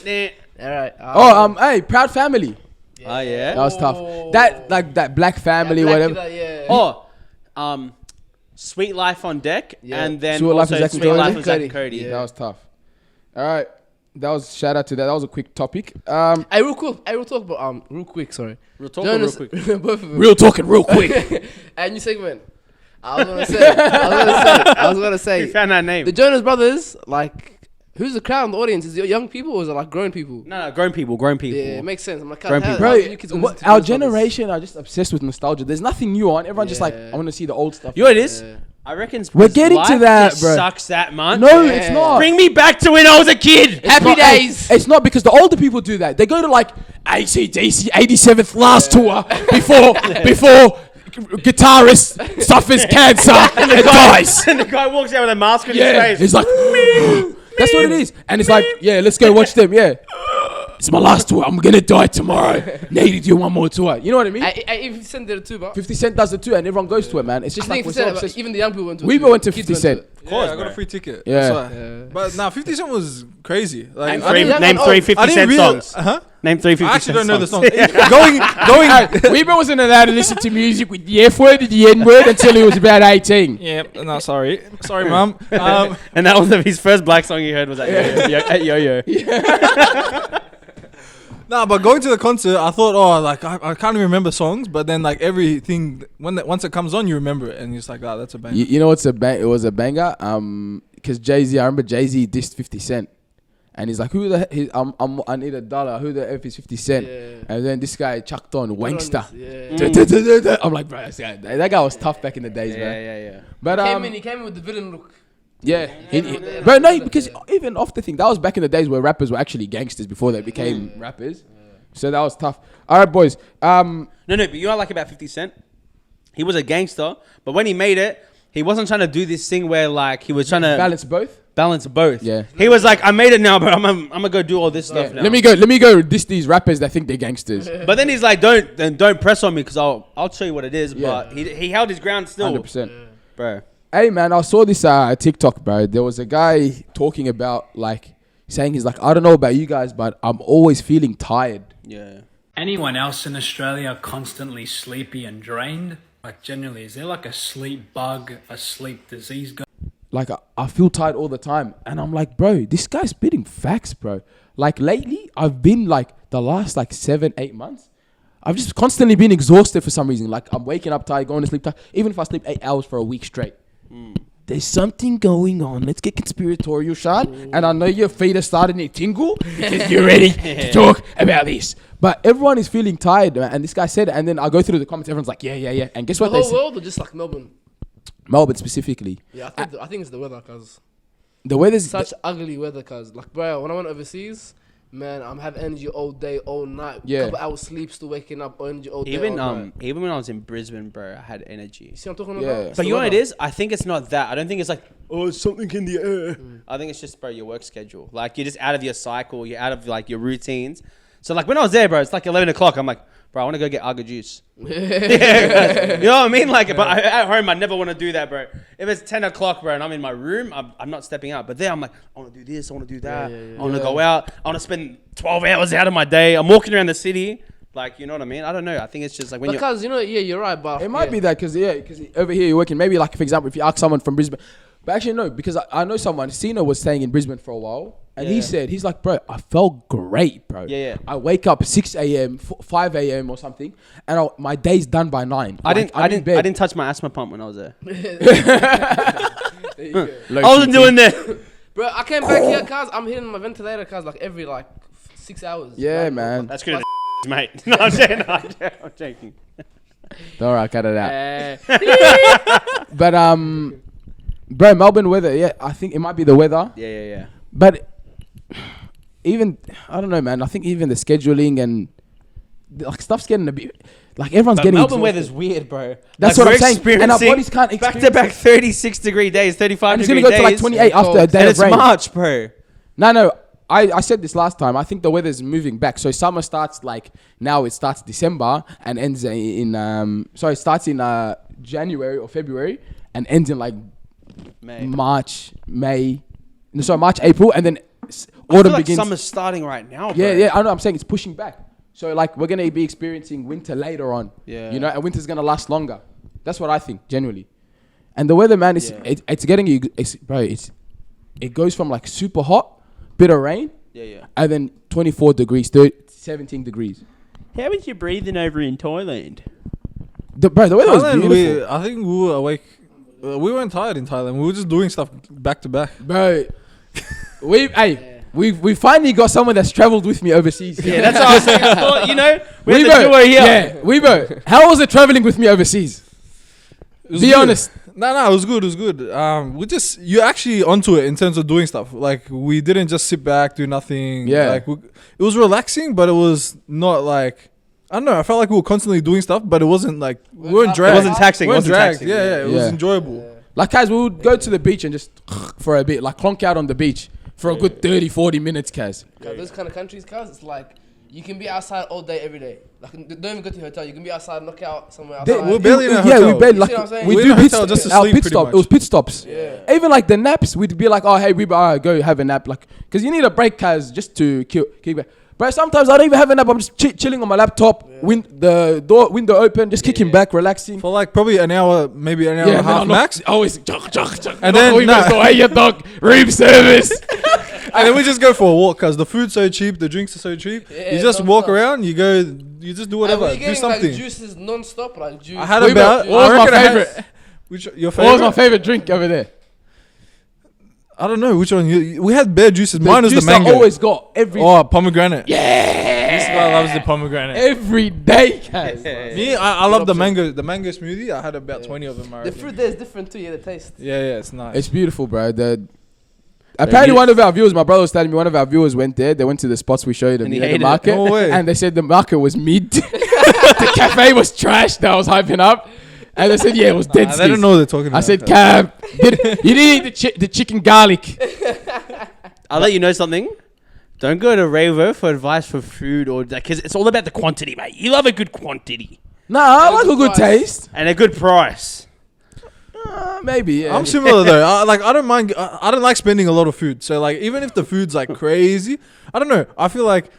it. All right. Hey, Proud Family. Oh, yeah. That was tough. That black family, whatever. Yeah. Sweet Life on Deck, Yeah. and then Sweet Life also of Zack and Sweet Life Cody. of Zack and Cody. Yeah. That was tough. All right. That was shout out to that. That was a quick topic. Hey, real quick. Real talk, but real quick. Sorry. Real talk or real quick? Both of them. Real talking, real quick. And new segment. I was gonna You say. found that name. The Jonas Brothers, like, who's the crowd in the audience? Is it young people or is it like grown people? No, grown people. Yeah, it makes sense. I'm like, Grown how- people. how Bro, you kids gonna listen to our Jonas Brothers? generation are just obsessed with nostalgia. There's nothing new on. Everyone's just like, Yeah. I want to see the old stuff. You know what it is? Yeah. I reckon it's We're because getting to life that, just bro. sucks that much. No, Yeah. it's not. Bring me back to when I was a kid. It's Happy not- days. It's not because the older people do that. They go to like AC/DC 87th last tour before guitarist suffers cancer and dies. And the guy walks out with a mask on Yeah, his face. he's like, that's what it is. And it's like, yeah, let's go watch them. Yeah, It's my last tour. I'm gonna die tomorrow. Need to do one more tour. You know what I mean? I even sent there too, but 50 Cent does it too, and everyone goes to it, man. It's just I like think we're so 50 Cent, obsessed. even the young people went to it. We too. went to Kids 50 Cent. to it. Yeah, course, I got bro. a free ticket. Yeah. That's why. Yeah. But now 50 Cent was crazy. Like Name I three, didn't- name oh, three I 50 didn't Cent realize. songs. Name three 50 I actually don't Cent know the songs. song. going. Weebo wasn't allowed to listen to music with the F word and the N word until he was about 18. Yeah, no, sorry, mum. And that was his first black song he heard was at Yo-Yo. Nah, but going to the concert, I thought, I can't even remember songs, but then like everything once it comes on, you remember it, and you're just like, that's a banger. You know what's it was a banger? Because Jay-Z, I remember Jay-Z dissed 50 Cent. And he's like, who the I need $1. Who the F is 50 Cent? Yeah. And then this guy chucked on Wankster. Yeah. I'm like, bro, that guy was tough back in the days, man. Yeah. But He came in with the villain look. yeah, Yeah. but no, because even off the thing, that was back in the days where rappers were actually gangsters before they became rappers. So that was tough. All right, boys. No, but you know what I like about 50 Cent? He was a gangster, but when he made it, he wasn't trying to do this thing where like he was trying to balance both. Yeah. Yeah. He was like, I made it now, but I'm gonna go do all this stuff now. Let me go diss these rappers that think they're gangsters. But then he's like, don't press on me because I'll show you what it is. Yeah. But he held his ground still. 100%. Bro. Hey man, I saw this TikTok, bro. There was a guy talking about like saying he's like, I don't know about you guys, but I'm always feeling tired. Yeah. Anyone else in Australia constantly sleepy and drained? Like generally, is there like a sleep bug, a sleep disease going? Like I feel tired all the time, and I'm like, bro, this guy's spitting facts, bro. Like lately, I've been like the last like 7-8 months, I've just constantly been exhausted for some reason. Like I'm waking up tired, going to sleep tired. Even if I sleep 8 hours for a week straight. There's something going on. Let's get conspiratorial, Shan. And I know your feet are starting to tingle because you're ready to talk about this. But everyone is feeling tired, man. And this guy said it. And then I go through the comments. Everyone's like, yeah. And guess The what they whole said? world or just like Melbourne? Melbourne specifically. Yeah, I think it's the weather, cause The weather's... such ugly weather, cause like bro, when I went overseas, man, I'm having energy all day, all night. Yeah. Couple hours sleep, still waking up, energy all day. Even all night. even when I was in Brisbane, bro, I had energy. You see what I'm talking Yeah. about? It's But the you know what it weather. is? I think it's not that. I don't think it's like, oh, it's something in the air. I think it's just, bro, your work schedule. Like, you're just out of your cycle. You're out of, like, your routines. So, like, when I was there, bro, it's like 11 o'clock. I'm like, bro, I want to go get Aga juice. Yeah, you know what I mean? Like, but at home, I never want to do that, bro. If it's 10 o'clock, bro, and I'm in my room, I'm not stepping out. But there, I'm like, I want to do this. I want to do that. I want to go out. I want to spend 12 hours out of my day. I'm walking around the city. Like, you know what I mean? I don't know. I think it's just like when Because you know, yeah, you're right, but It might be that because over here you're working. Maybe like for example, if you ask someone from Brisbane, but actually no, because I know someone. Sino was staying in Brisbane for a while, and he Yeah. said he's like, bro, I felt great, bro. Yeah. I wake up 6 a.m., 5 a.m. or something, and my day's done by 9. I Like, I'm in bed. didn't touch my asthma pump when I was there. Low I wasn't key doing that. bro, I came back here, cause I'm hitting my ventilator, cause like every like 6 hours. Yeah, Like, man. That's good, mate. No, I'm joking. I'm joking. All right, cut it out. But bro, Melbourne weather. Yeah, I think it might be the weather. Yeah. But even I don't know, man. I think even the scheduling and like stuff's getting a bit like everyone's But getting. Melbourne exhausted. weather's weird, bro. That's Like, what we're I'm saying. And our experiencing bodies can't experience back to back 36-degree days, 35 And it's degree gonna go to like days. 28 after a day And of it's rain. March, bro. No. I said this last time. I think the weather's moving back. So summer starts like now. It starts December and ends in it starts in January or February and ends in like March, May. No, sorry, March, April, and then autumn like begins. summer's starting right now, bro. Yeah. I know. I'm saying it's pushing back. So like we're gonna be experiencing winter later on. Yeah. You know, and winter's gonna last longer. That's what I think, genuinely. And the weather, man, it's getting you. It goes from like super hot, bit of rain, and then 24 degrees, 17 degrees. How was you breathing over in Thailand? The weather was Thailand, beautiful. I think we were awake. We weren't tired in Thailand. We were just doing stuff back to back. Bro, we finally got someone that's traveled with me overseas. Yeah, that's what I was saying. I thought, you know, we had Weebo, the duo here. yeah, Weebo, how was it traveling with me overseas? It was Be good. honest. No, it was good. It was good. You're actually onto it in terms of doing stuff. Like we didn't just sit back, do nothing. Yeah. Like it was relaxing, but it was not like I don't know. I felt like we were constantly doing stuff, but it wasn't like we weren't dragged. It wasn't taxing. We It weren't wasn't dragged. taxing. Yeah, it was Yeah. enjoyable. Like guys, we would go to the beach and just for a bit, like clonk out on the beach. for a good 30, 40 minutes, Kaz. Those kind of countries, cuz it's like you can be outside all day, every day. Like don't even go to your hotel. You can be outside, knock out somewhere outside. We're barely in a Yeah, hotel. we barely You see what I'm saying? we We're do in a pit hotel just to our sleep pit pretty stop. much. It was pit stops. Yeah. Even like the naps, we'd be like, oh hey, we go have a nap, like because you need a break, Kaz, just to keep it. But sometimes I don't even have a nap. I'm just chilling on my laptop, window open, just kicking back, relaxing. For like probably an hour, maybe an hour and a half max. Always, And then, hey, your dog, room service. and then we just go for a walk because the food's so cheap, the drinks are so cheap. Yeah, you just non-stop. walk around, you just do whatever, do something. Like juices non-stop, like juice. I had What about. was I my reckon I had- favorite? Which your What was my favorite? favorite drink over there? I don't know which one. We had bare juices. Mine was the juice mango. I always got every Pomegranate. yeah, This guy loves the pomegranate. every day, Kaz. Me, I love the mango smoothie. I had about 20 of them. I The reckon. fruit there is different too. Yeah, the taste. Yeah, it's nice. It's beautiful, bro. Apparently, one of our viewers, my brother was telling me, one of our viewers went there. They went to the spots we showed them And he near the hated it. market, No way. and they said the market was mid. The cafe was trash that I was hyping up, and they said, yeah, it was dead. They don't know what they're talking about. I said, Cam, you didn't eat the chicken garlic. I'll let you know something. Don't go to Rayvo for advice for food or because it's all about the quantity, mate. You love a good quantity Nah, I like a good price. taste. and a good price. Maybe, yeah. I'm similar though. I don't mind. I don't like spending a lot of food. So like, even if the food's like crazy, I don't know. I feel like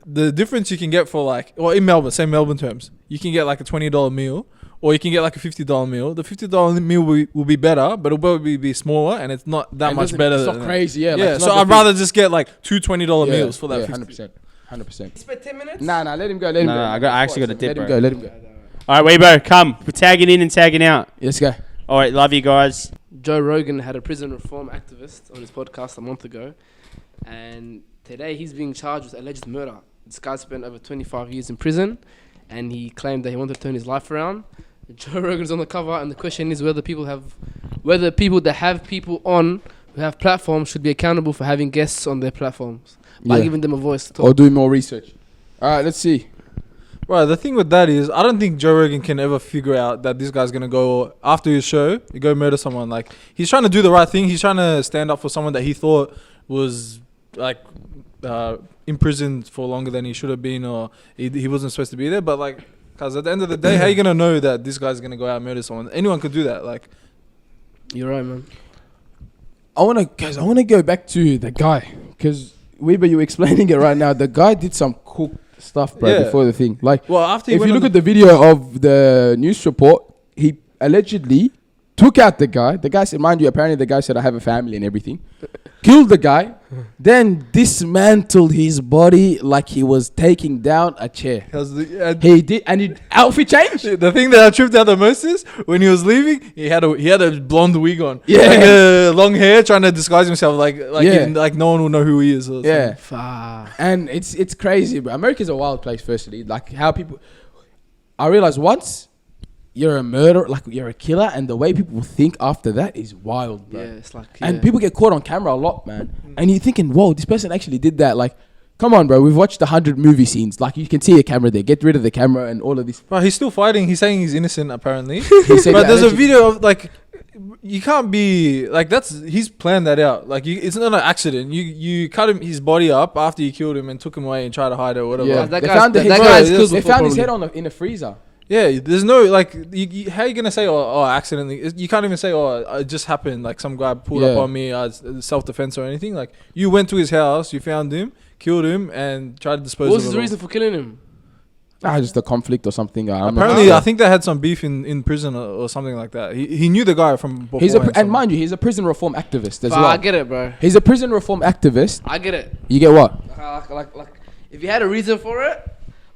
the difference you can get for like, well, in Melbourne, say Melbourne terms, you can get like a $20 meal, or you can get like a $50 meal. The $50 meal will be better, but it'll probably be smaller, and it's not that And much doesn't- better. It's than not crazy, yeah. Yeah, like, it's so not the I'd rather just get like two $20 Yeah, meals for that. yeah, 50. 100%. Spend 10 minutes. Nah, let him go. Let him No, go. no, I actually got a dip, Let him bro. go. Let him go. All right, Weibo, come. We're tagging in and tagging out. Let's go. All right, love you guys. Joe Rogan had a prison reform activist on his podcast a month ago, and today he's being charged with alleged murder. This guy spent over 25 years in prison, and he claimed that he wanted to turn his life around. Joe Rogan's on the cover, and the question is whether people that have people on who have platforms should be accountable for having guests on their platforms by Yeah. giving them a voice to talk. Or doing more research. All right, let's see. Right, the thing with that is, I don't think Joe Rogan can ever figure out that this guy's gonna go after his show, go murder someone. Like, he's trying to do the right thing. He's trying to stand up for someone that he thought was like imprisoned for longer than he should have been, or he wasn't supposed to be there. But like, cause at the end of the day, how you gonna know that this guy's gonna go out and murder someone? Anyone could do that. Like, You're right, man. I want to go back to the guy because Weber, you were explaining it right now. The guy did some cool stuff, bro, Yeah. before the thing. Like, well, after he if went you on look at the video of the news report, he allegedly took out the guy. The guy said, mind you, apparently the guy said, I have a family and everything. Killed the guy, then dismantled his body like he was taking down a chair. He did, and he outfit changed. The thing that I tripped out the most is when he was leaving, he had a blonde wig on, Yeah. like, long hair, trying to disguise himself, like Yeah. like no one will know who he is. Or Yeah, Fuck. and it's crazy, but America's a wild place. Firstly, like how people, I realized once you're a murderer, like you're a killer, and the way people think after that is wild, bro. Yeah, it's like And people get caught on camera a lot, man. And you're thinking, whoa, this person actually did that. Like, come on, bro. We've watched 100 movie scenes. Like, you can see a camera there. Get rid of the camera and all of this. But he's still fighting. He's saying he's innocent, apparently. He said But that there's a allegedly. video of like, you can't be like he's planned that out. Like, it's not an accident. You cut his body up after you killed him and took him away and tried to hide it or whatever. Yeah, That they guy's- found, that his, guy's bro, killed they before found his probably. head in a freezer. Yeah, there's no like, how you gonna say accidentally? You can't even say it just happened. Like some guy pulled up Yeah. on me, self defense or anything. Like you went to his house, you found him, killed him, and tried to dispose What was of his him. reason for killing him? Just a conflict or something. I'm not Apparently, sure. I think they had some beef in prison or something like that. He knew the guy from before. He's and mind you, he's a prison reform activist as Fuck, well. I get it, bro. He's a prison reform activist. I get it. You get what? Like, if you had a reason for it,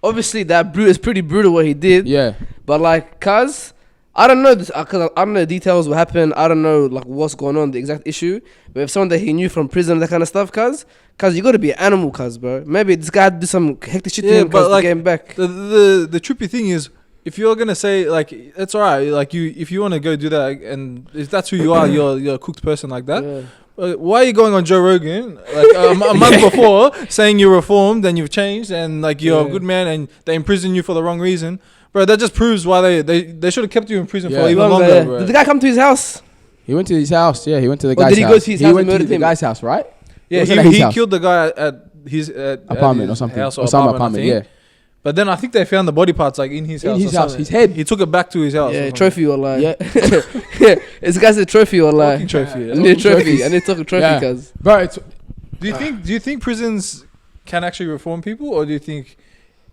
obviously that is pretty brutal what he did. Yeah. But like, cuz I don't know this, cause I don't know the details what happened. I don't know like what's going on, the exact issue. But if someone that he knew from prison, that kind of stuff, cuz you gotta be an animal, cuz, bro. Maybe this guy had to do some hectic shit to him, cuz, to get him back. The trippy thing is, if you're gonna say like it's alright, like if you want to go do that, and if that's who you are, you're a cooked person like that. Yeah. Why are you going on Joe Rogan like a month before saying you're reformed and you've changed and like you're a good man and they imprison you for the wrong reason, bro? That just proves why they should have kept you in prison for even longer, Yeah. bro. Did the guy come to his house? He went to his house. Yeah, he went to the Or guy's did he house. go to his house and went to murdered the him? guy's house, right? Yeah, wasn't at his he house. killed the guy at his Apartment at or something. house Or some I apartment, think. yeah. But then I think they found the body parts like in his house. In his or house, something. his head. He took it back to his house. Yeah, or trophy or lie. Yeah. This guy's a trophy or lie. Fucking trophy. I Yeah. need a trophy. Trophies. I need to talk a trophy, Yeah. cuz. Bro, it's, Do you think prisons can actually reform people, or do you think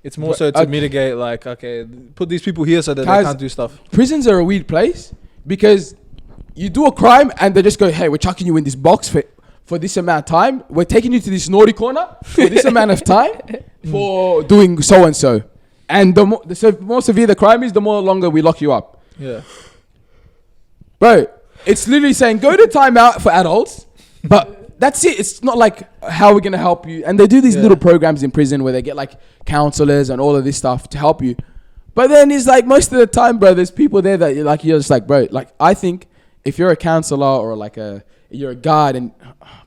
it's more But, so to mitigate, like, okay, put these people here so that they Guys, can't do stuff? prisons are a weird place because you do a crime and they just go, hey, we're chucking you in this box for this amount of time. We're taking you to this naughty corner for this amount of time for doing so and so. And the more severe the crime is, the more longer we lock you up. Yeah. Bro, it's literally saying go to timeout for adults, but that's it. It's not like how we're going to help you. And they do these little programs in prison where they get like counselors and all of this stuff to help you. But then it's like most of the time, bro, there's people there that you're just like, bro, like I think if you're a counselor or like you're a guard,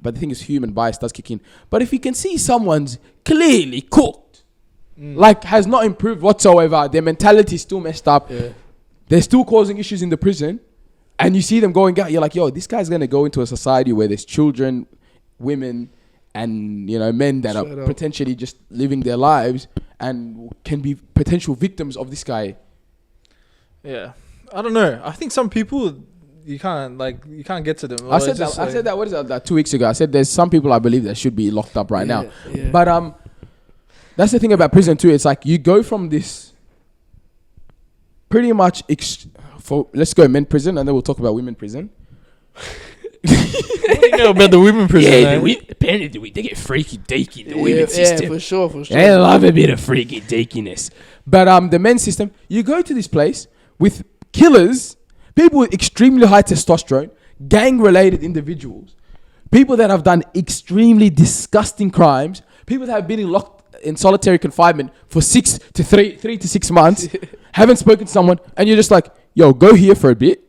but the thing is human bias does kick in. But if you can see someone's clearly cooked, like has not improved whatsoever, their mentality is still messed up, they're still causing issues in the prison, and you see them going out, you're like, yo, this guy's going to go into a society where there's children, women, and men that are potentially just living their lives and can be potential victims of this guy. Yeah. I don't know. I think some people you can't get to them. I said that. What is that? 2 weeks ago. I said there's some people I believe that should be locked up right now. Yeah. But that's the thing about prison too. It's like you go from this pretty much let's go men prison and then we'll talk about women prison. What do you know about the women prison? Apparently they get freaky deaky in the women's system. Yeah, for sure. They love a bit of freaky deakiness. But the men's system, you go to this place with killers, people with extremely high testosterone, gang-related individuals, people that have done extremely disgusting crimes, people that have been locked in solitary confinement for 3 to 6 months, haven't spoken to someone, and you're just like, yo, go here for a bit,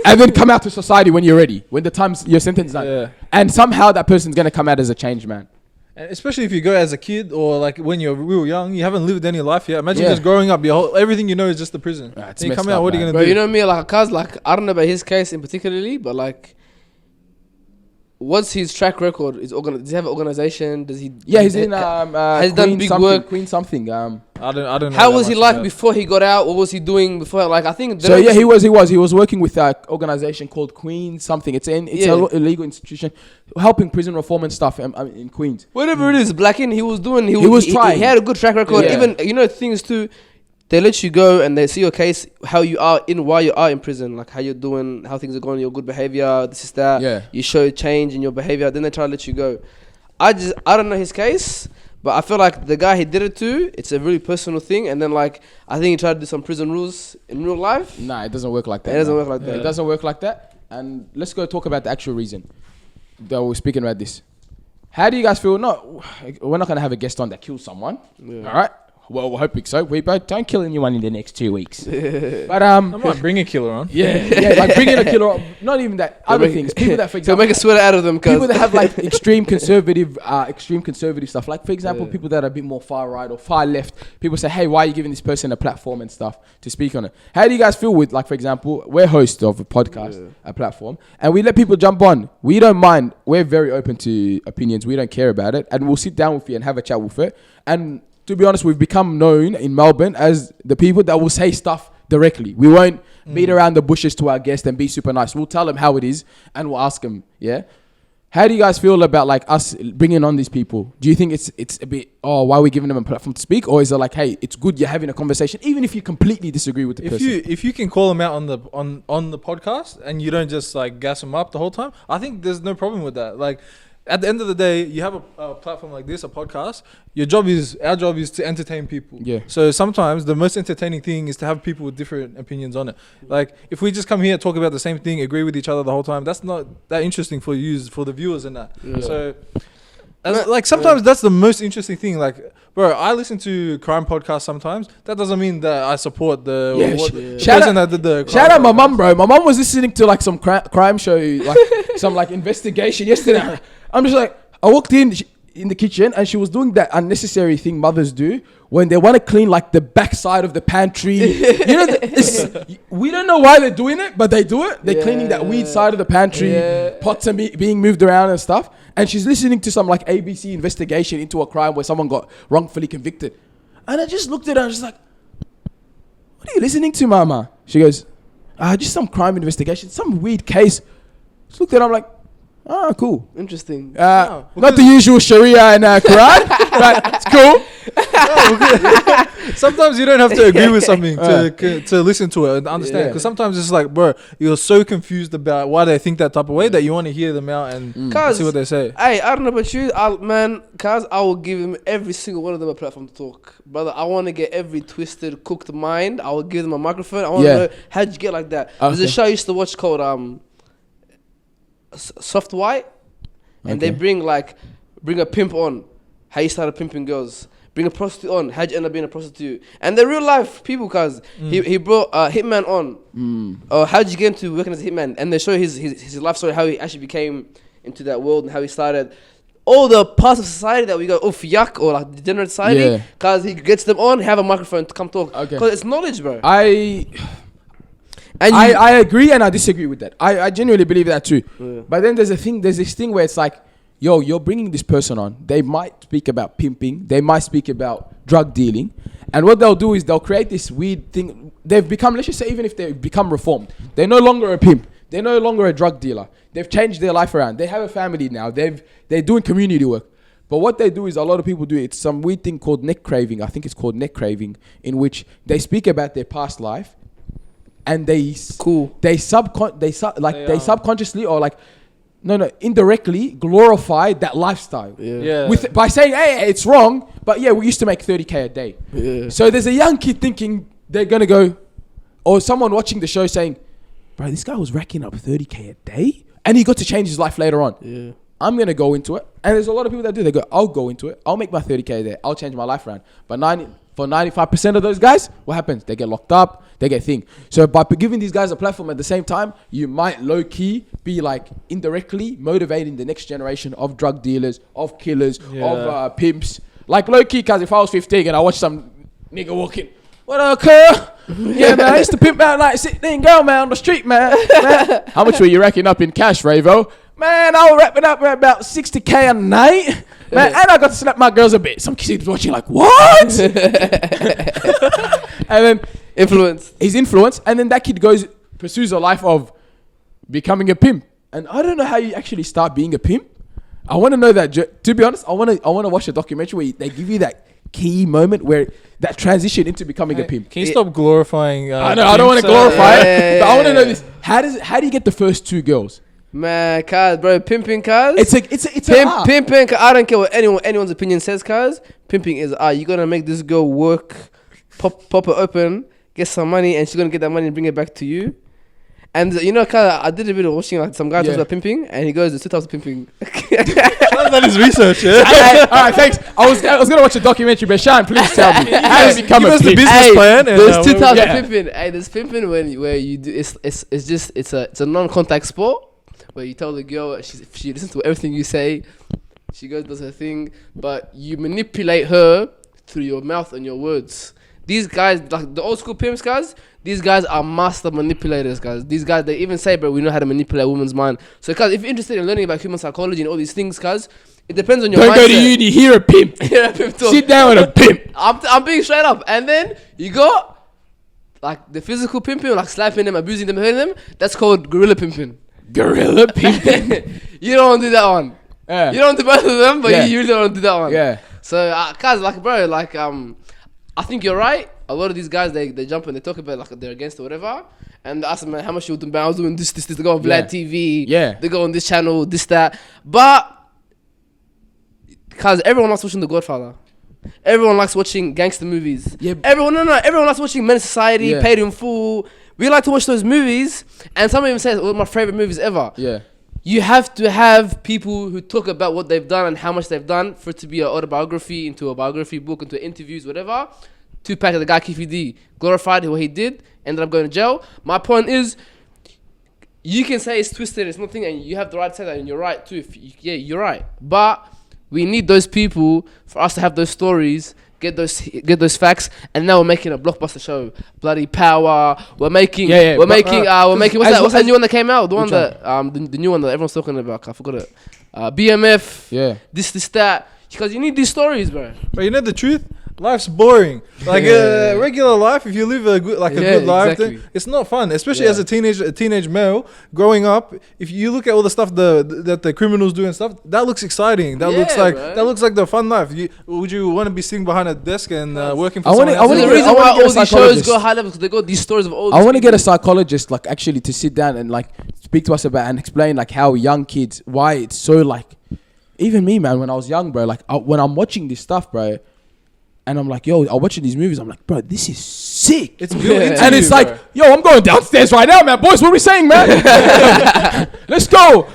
and then come out to society when you're ready, when the time's your sentence is done. Yeah. And somehow that person's gonna come out as a changed man. And especially if you go as a kid or like when you're real young, you haven't lived any life yet. Imagine Yeah. just growing up, everything you know is just the prison. It's Then you come messed out, up, what are you man. gonna Bro, do? you know me, like, cuz, like, I don't know about his case in particularly, but like, what's his track record? Does he have an organization? Does he? Yeah, he's in has Queen done big something, work. Queen something. I don't know. How that was he much like about it. before he got out? What was he doing before? Like, I think. So yeah, he was working with an organization called Queen something. It's a legal institution helping prison reform and stuff in Queens. Whatever it is, Blackin, he was trying. He had a good track record. Yeah. Even things too. They let you go and they see your case, how you are while you are in prison, like how you're doing, how things are going, your good behavior, this is that. Yeah. You show change in your behavior, then they try to let you go. I don't know his case, but I feel like the guy he did it to, it's a really personal thing. And then like, I think he tried to do some prison rules in real life. Nah, it doesn't work like that. It doesn't man. work like that. It doesn't work like that. And let's go talk about the actual reason that we're speaking about this. How do you guys feel? No, we're not gonna have a guest on that kills someone. Yeah. All right. Well, we're hoping so. We both don't kill anyone in the next 2 weeks. But I might bring a killer on. yeah, like bringing a killer on. Not even that. Other things. People that, for So example, make a sweater out of them, cuz. people that have like extreme conservative stuff. Like for example, people that are a bit more far right or far left. People say, "Hey, why are you giving this person a platform and stuff to speak on it?" How do you guys feel with, like, for example, we're hosts of a podcast, a platform, and we let people jump on. We don't mind. We're very open to opinions. We don't care about it, and we'll sit down with you and have a chat with it. And to be honest, we've become known in Melbourne as the people that will say stuff directly. We won't beat around the bushes to our guests and be super nice. We'll tell them how it is and we'll ask them, yeah? How do you guys feel about like us bringing on these people? Do you think it's a bit, why are we giving them a platform to speak? Or is it like, hey, it's good you're having a conversation, even if you completely disagree with the person? If you can call them out on the podcast and you don't just like gas them up the whole time, I think there's no problem with that. Like, at the end of the day, you have a platform like this, a podcast. Our job is to entertain people. Yeah. So sometimes the most entertaining thing is to have people with different opinions on it. Like if we just come here, talk about the same thing, agree with each other the whole time, that's not that interesting for the viewers and that. Yeah. So like sometimes that's the most interesting thing. Like, bro, I listen to crime podcasts sometimes. That doesn't mean that I support the Shout person that did the crime Shout out my podcast. mum, bro. My mum was listening to like some crime show, like some like investigation yesterday. I'm just like, I walked in. in the kitchen and she was doing that unnecessary thing mothers do when they want to clean like the backside of the pantry. You know, we don't know why they're doing it, but they do it. They're cleaning that weird side of the pantry. Pots are being moved around and stuff. And she's listening to some like ABC investigation into a crime where someone got wrongfully convicted. And I just looked at her and I was like, what are you listening to, Mama? She goes, just some crime investigation, some weird case. Just looked at her, I'm like, oh, cool. Interesting. Not the usual Sharia and Quran, but it's cool. Sometimes you don't have to agree with something to listen to it and understand. Because sometimes it's like, bro, you're so confused about why they think that type of way that you want to hear them out and see what they say. Hey, I don't know about you, cause I will give them every single one of them a platform to talk, brother. I want to get every twisted, cooked mind. I will give them a microphone. I want to know how'd you get like that. There's a show I used to watch called Soft White, and they bring a pimp on how you started pimping girls, bring a prostitute on how'd you end up being a prostitute, and they're real life people. Cause he brought a hitman on, how'd you get into working as a hitman, and they show his life story, how he actually became into that world and how he started all the parts of society that we go yuck or like degenerate society. Cause he gets them on, have a microphone to come talk. Cause it's knowledge, bro. I agree and I disagree with that. I genuinely believe that too. But then there's this thing where it's like, yo, you're bringing this person on. They might speak about pimping. They might speak about drug dealing. And what they'll do is they'll create this weird thing. They've become, let's just say, even if they've become reformed, they're no longer a pimp. They're no longer a drug dealer. They've changed their life around. They have a family now. They're doing community work. But what they do is a lot of people do it's some weird thing called neck craving. I think it's called neck craving, in which they speak about their past life. And they subconsciously or like indirectly glorify that lifestyle. By saying, hey, it's wrong, but we used to make 30K a day. So there's a young kid thinking they're gonna go, or someone watching the show saying, bro, this guy was racking up 30K a day and he got to change his life later on. I'm gonna go into it. And there's a lot of people that do. They go, I'll go into it. I'll make my 30K a day. I'll change my life around. But for 95% of those guys, what happens? They get locked up. They get thing. So by giving these guys a platform at the same time, you might low-key be like indirectly motivating the next generation of drug dealers, of killers, of pimps. Like low-key, cause if I was 15 and I watched some nigga walking, what up, cuz? Yeah, man, I used to pimp out like 16 girl, man, on the street, man. How much were you racking up in cash, Rayvo? Man, I was wrapping up about 60K a night. Man, and I got to slap my girls a bit. Some kids watching like, what? And then he's influenced. And then that kid pursues a life of becoming a pimp. And I don't know how you actually start being a pimp. I want to know that. To be honest, I want to watch a documentary where they give you that key moment where that transition into becoming a pimp. Can you stop glorifying? I know, I don't want to glorify it, but I want to know this. How do you get the first two girls? Man, cuz, bro, pimping, cuz. It's a pimping. I don't care what anyone's opinion says, cuz. Pimping is, you're gonna make this girl work, pop it open, get some money, and she's gonna get that money and bring it back to you. And cuz, I did a bit of watching like some guy talks about pimping, and he goes, there's 2 types of pimping. That is research, All right, thanks. I was gonna watch a documentary, but Shan, please tell me. How does it become a pimp? The business plan. There's 2 types of pimping. Hey, there's pimping where you do it's a non-contact sport. Where you tell the girl if she listens to everything you say, she goes does her thing, but you manipulate her through your mouth and your words. These guys, like the old school pimps, guys, these guys are master manipulators, guys. These guys, they even say, bro, we know how to manipulate a woman's mind. So, guys, if you're interested in learning about human psychology and all these things, guys, it depends on your mindset. Don't go to uni, hear a pimp. Hear a pimp talk. Sit down with a pimp. I'm being straight up. And then you got like the physical pimping, like slapping them, abusing them, hurting them. That's called gorilla pimping. Gorilla pimping. You don't do that one. You don't do both of them, but you really don't do that one. Yeah. So, guys, like, bro, like, I think you're right. A lot of these guys, they jump and they talk about like they're against or whatever, and they ask them, man, how much you doing? I was doing this. They go on Vlad TV. Yeah. They go on this channel, this, that. But, cause everyone likes watching The Godfather. Everyone likes watching gangster movies. Yeah. Everyone likes watching Men in Society, Paid in Full. We like to watch those movies, and some even say it's one of my favorite movies ever. Yeah. You have to have people who talk about what they've done and how much they've done for it to be an autobiography, into a biography book, into interviews, whatever. Tupac, the guy Keefe D, glorified what he did, ended up going to jail. My point is, you can say it's twisted, it's nothing, and you have the right to say that, and you're right too. You're right. But We need those people for us to have those stories, get those facts, and now we're making a blockbuster show. Bloody power. We're making. We're making. What's that new one that came out? The one that the new one that everyone's talking about. I forgot it. BMF. Yeah. This that. Because you need these stories, bro. But you know the truth? Life's boring. Like regular life, if you live a good life, then it's not fun. Especially as a teenage male growing up. If you look at all the stuff that the criminals do and stuff, that looks exciting. That looks like the fun life. Would you want to be sitting behind a desk and working for someone else? The reason why all these shows go high level because they got these stories of all. I want to get a psychologist, like actually to sit down and like speak to us about and explain like how young kids, why it's so like. Even me, man, when I was young, bro, like when I'm watching this stuff, bro, and I'm like, yo, I'm watching these movies, I'm like, bro, this is sick. It's built into and it's you, like, bro. yo, I'm going downstairs right now, man. Boys, what are we saying, man? Let's go.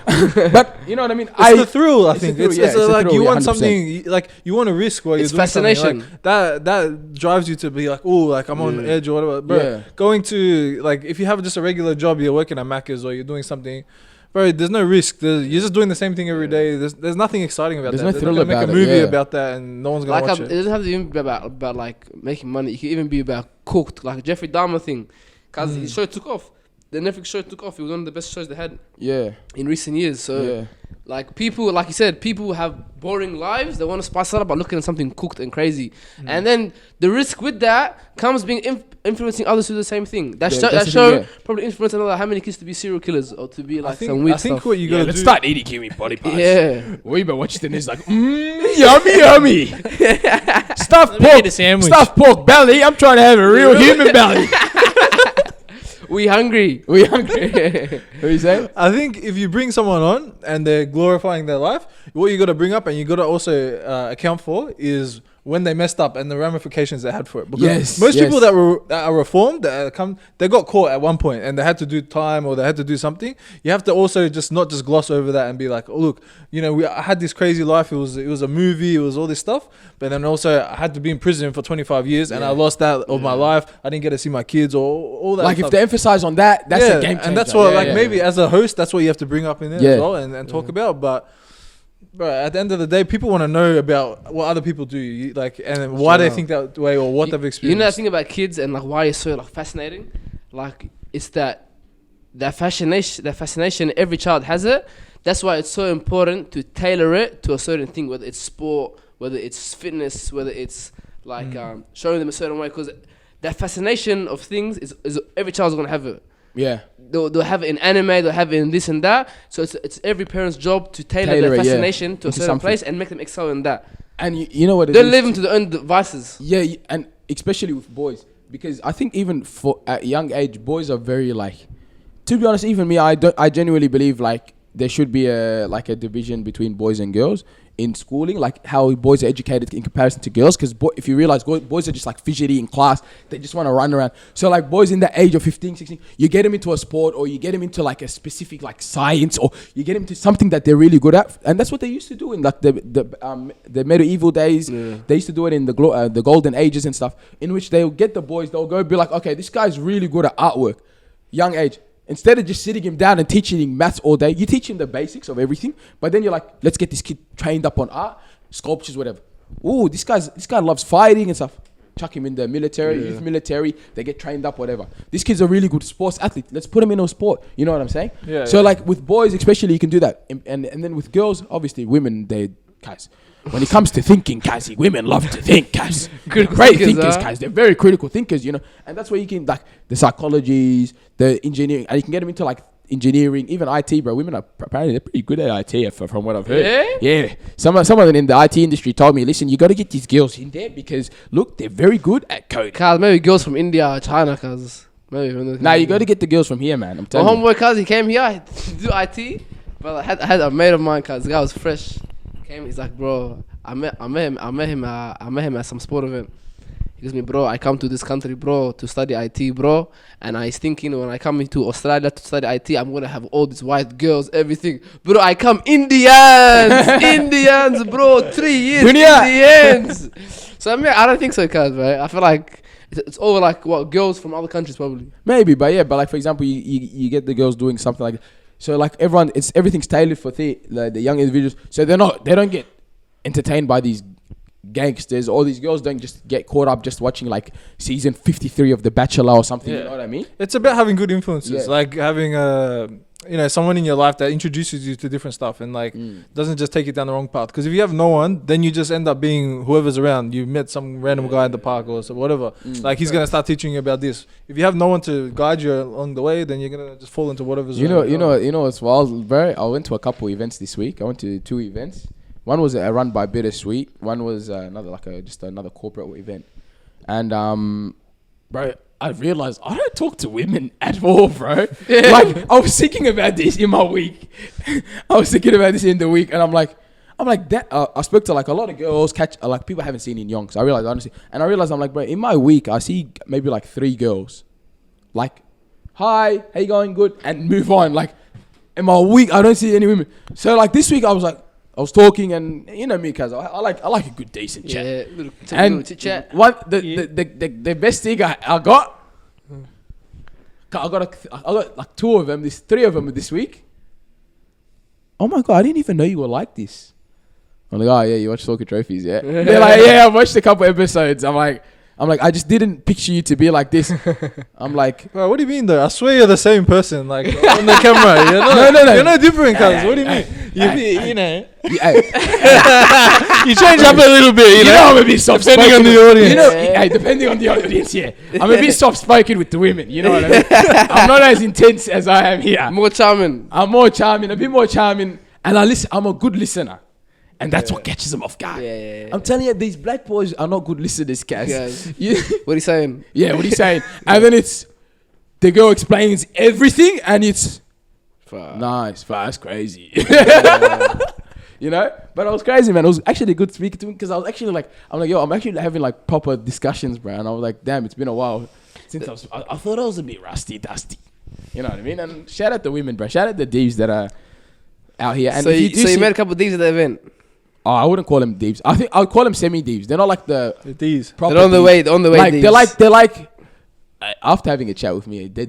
But you know what I mean? It's the thrill, I think. It's a like thrill, you want 100%. something, like you want to risk while you're doing fascination. something. Like, that drives you to be like, oh, like I'm on edge or whatever. Bro, going to, like, if you have just a regular job, you're working at Macca's or you're doing something, bro, there's no risk. You're just doing the same thing every day. There's nothing exciting about that. No thrill they're not gonna about make a movie it, about that, and no one's gonna watch It it. doesn't have to even be about like making money. It can even be about cooked, like a Jeffrey Dahmer thing, because his show took off. The Netflix show took off. It was one of the best shows they had in recent years. So, like people, like you said, people have boring lives. They want to spice it up by looking at something cooked and crazy. And then the risk with that comes being influencing others to do the same thing. That show probably influenced another how many kids to be serial killers or to be like some weird stuff. I think what you gotta let's do. start eating human body parts. Yeah. We been watching this like, yummy. Stuffed me get pork, a sandwich. stuffed pork belly. I'm trying to have a real human belly. We hungry. What you saying? I think if you bring someone on and they're glorifying their life, what you got to bring up and you got to also account for is when they messed up and the ramifications they had for it. Because most people that are reformed, they got caught at one point and they had to do time or they had to do something. You have to also not just gloss over that and be like, oh, look, you know, I had this crazy life. It was a movie. It was all this stuff. But then also I had to be in prison for 25 years and I lost that of my life. I didn't get to see my kids or all that Like stuff. if they emphasize on that, that's a game changer. And that's what, maybe as a host, that's what you have to bring up in there as well and talk about. But at the end of the day, people want to know about what other people do, and why they think that way or what they've experienced. You know that thing about kids and like why it's so like fascinating, like it's that fascination. Every child has it. That's why it's so important to tailor it to a certain thing, whether it's sport, whether it's fitness, whether it's like showing them a certain way. Because that fascination of things is every child's gonna have it. Yeah. They'll have it in anime, they'll have it in this and that. So it's every parent's job to tailor their fascination to a certain place and make them excel in that. And you know what it Don't is? leave them to their own devices. Yeah, and especially with boys. Because I think even at a young age, boys are very like, to be honest, even me, I genuinely believe like there should be a division between boys and girls in schooling, like how boys are educated in comparison to girls. Because if you realize boys are just like fidgety in class, they just want to run around. So like boys in the age of 15, 16, you get them into a sport or you get them into like a specific like science or you get them to something that they're really good at. And that's what they used to do in like the medieval days. They used to do it in the golden ages and stuff, in which they'll get the boys, they'll go be like, okay, this guy's really good at artwork, young age. Instead of just sitting him down and teaching him maths all day, you teach him the basics of everything. But then you're like, let's get this kid trained up on art, sculptures, whatever. Ooh, this guy loves fighting and stuff. Chuck him in the military, youth military. They get trained up, whatever. This kid's a really good sports athlete. Let's put him in a sport. You know what I'm saying? Yeah. So like with boys, especially, you can do that. And then with girls, obviously, women, guys. When it comes to thinking, guys, women love to think, guys. Great thinkers, guys. They're very critical thinkers, you know. And that's where you can, like, the psychologies, the engineering, and you can get them into, like, engineering, even IT, bro. Women are apparently they're pretty good at IT, from what I've heard. Yeah. Some of them in the IT industry told me, listen, you got to get these girls in there because, look, they're very good at code. Cause maybe girls from India or China, cause maybe. Nah, you got to get the girls from here, man. I'm telling you. My homeboy, cause he came here to do IT, but I had a mate of mine, cause the guy was fresh. He's like, bro, I met him at some sport event. He goes to me, bro, I come to this country, bro, to study IT, bro, and I was thinking when I come into Australia to study IT, I'm gonna have all these white girls, everything, bro. I come Indians, bro, 3 years, Indians. So I mean, I don't think so, cuz, right? I feel like it's all like what girls from other countries probably. Maybe, but like for example, you get the girls doing something like. So like everything's tailored for the young individuals. So they don't get entertained by these gangsters. All these girls don't just get caught up just watching like season 53 of The Bachelor or something. You Yeah. know what I mean? It's about having good influences, Yeah. like having someone in your life that introduces you to different stuff and like doesn't just take you down the wrong path. Because if you have no one, then you just end up being whoever's around. You met some random guy in the park or so whatever. Like he's gonna start teaching you about this. If you have no one to guide you along the way, then you're gonna just fall into whatever's around. You know what's wild, bro? I went to a couple events this week. I went to 2 events. One was run by Bittersweet. One was another corporate event. And bro, I realized I don't talk to women at all, bro. Like I was thinking about this in my week. I was thinking about this in the week, and I'm like that. I spoke to like a lot of girls, like people I haven't seen in Young. So I realized honestly, and I realized I'm like, bro, in my week I see maybe like 3 girls, like, hi, how you going? Good, and move on. Like in my week I don't see any women. So like this week I was talking, and you know me, cuz I like a good decent chat. Yeah, little chit chat. The best thing I got like 2 of them. There's 3 of them this week. Oh my god, I didn't even know you were like this. I'm like, oh yeah, you watch Talking Trophies, yeah? They're like, yeah, I watched a couple episodes. I'm like, I just didn't picture you to be like this. I'm like, Bro, what do you mean though? I swear you're the same person, like on the camera. No. You're no different, cuz. What do you mean? You know, hey, you change up a little bit. you know I'm a bit soft spoken. Depending on the audience. You know, hey, depending on the audience, yeah. I'm a bit soft spoken with the women. You know what I mean? I'm not as intense as I am here. More charming. I'm more charming, a bit more charming, and I'm a good listener. And that's what catches them off guard. Yeah. I'm telling you, these black boys are not good listeners, Cass. Yes. Yeah. What are you saying? Yeah, what are you saying? And then it's the girl explains everything, and it's Fuck. nice, fast, crazy. You know? But it was crazy, man. It was actually good speaking to him because I was actually like, I'm actually having like proper discussions, bro. And I was like, damn, it's been a while since I thought I was a bit rusty, dusty. You know what I mean? And shout out the women, bro. Shout out the D's that are out here. And So you met a couple of these at the event. Oh, I wouldn't call them deeps. I think I would call them semi-deeps. They're not like the These. proper They're on the deeps. way. They're on the way. Like these. they're like after having a chat with me, they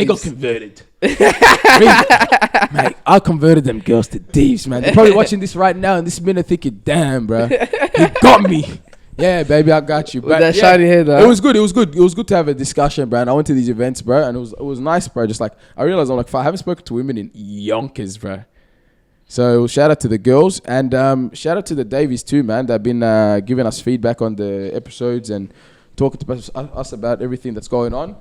got converted. Mate, I converted them girls to deeps, man. They're probably watching this right now and this minute thinking, damn, bro, you got me. Yeah, baby, I got you. With that shiny hair, though. It was good. It was good to have a discussion, bro. And I went to these events, bro, and it was nice, bro. Just like I realized, I'm like, I haven't spoken to women in yonkers, bro. So shout out to the girls and shout out to the Davies too, man. They've been giving us feedback on the episodes and talking to us about everything that's going on.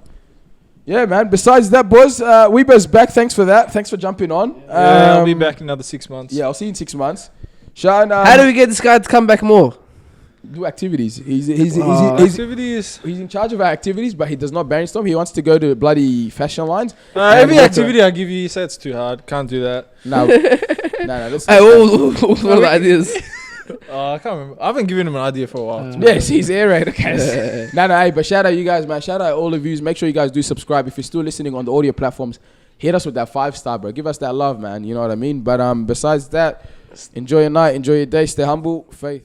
Yeah, man. Besides that, boys, Weber's back. Thanks for that. Thanks for jumping on. I'll be back in another 6 months. Yeah, I'll see you in 6 months. Shan, How do we get this guy to come back more? do activities. He's Activities. he's in charge of our activities, but he does not brainstorm. He wants to go to bloody fashion lines. Every activity I give you, you say it's too hard. Can't do that. No. Let's Hey, what are the ideas? I can't remember. I haven't given him an idea for a while. Yes, he's aerated, okay. No, hey, but shout out you guys, man. Shout out all of you. Make sure you guys do subscribe. If you're still listening on the audio platforms, hit us with that 5-star, bro. Give us that love, man. You know what I mean? But besides that, enjoy your night, enjoy your day, stay humble, faith.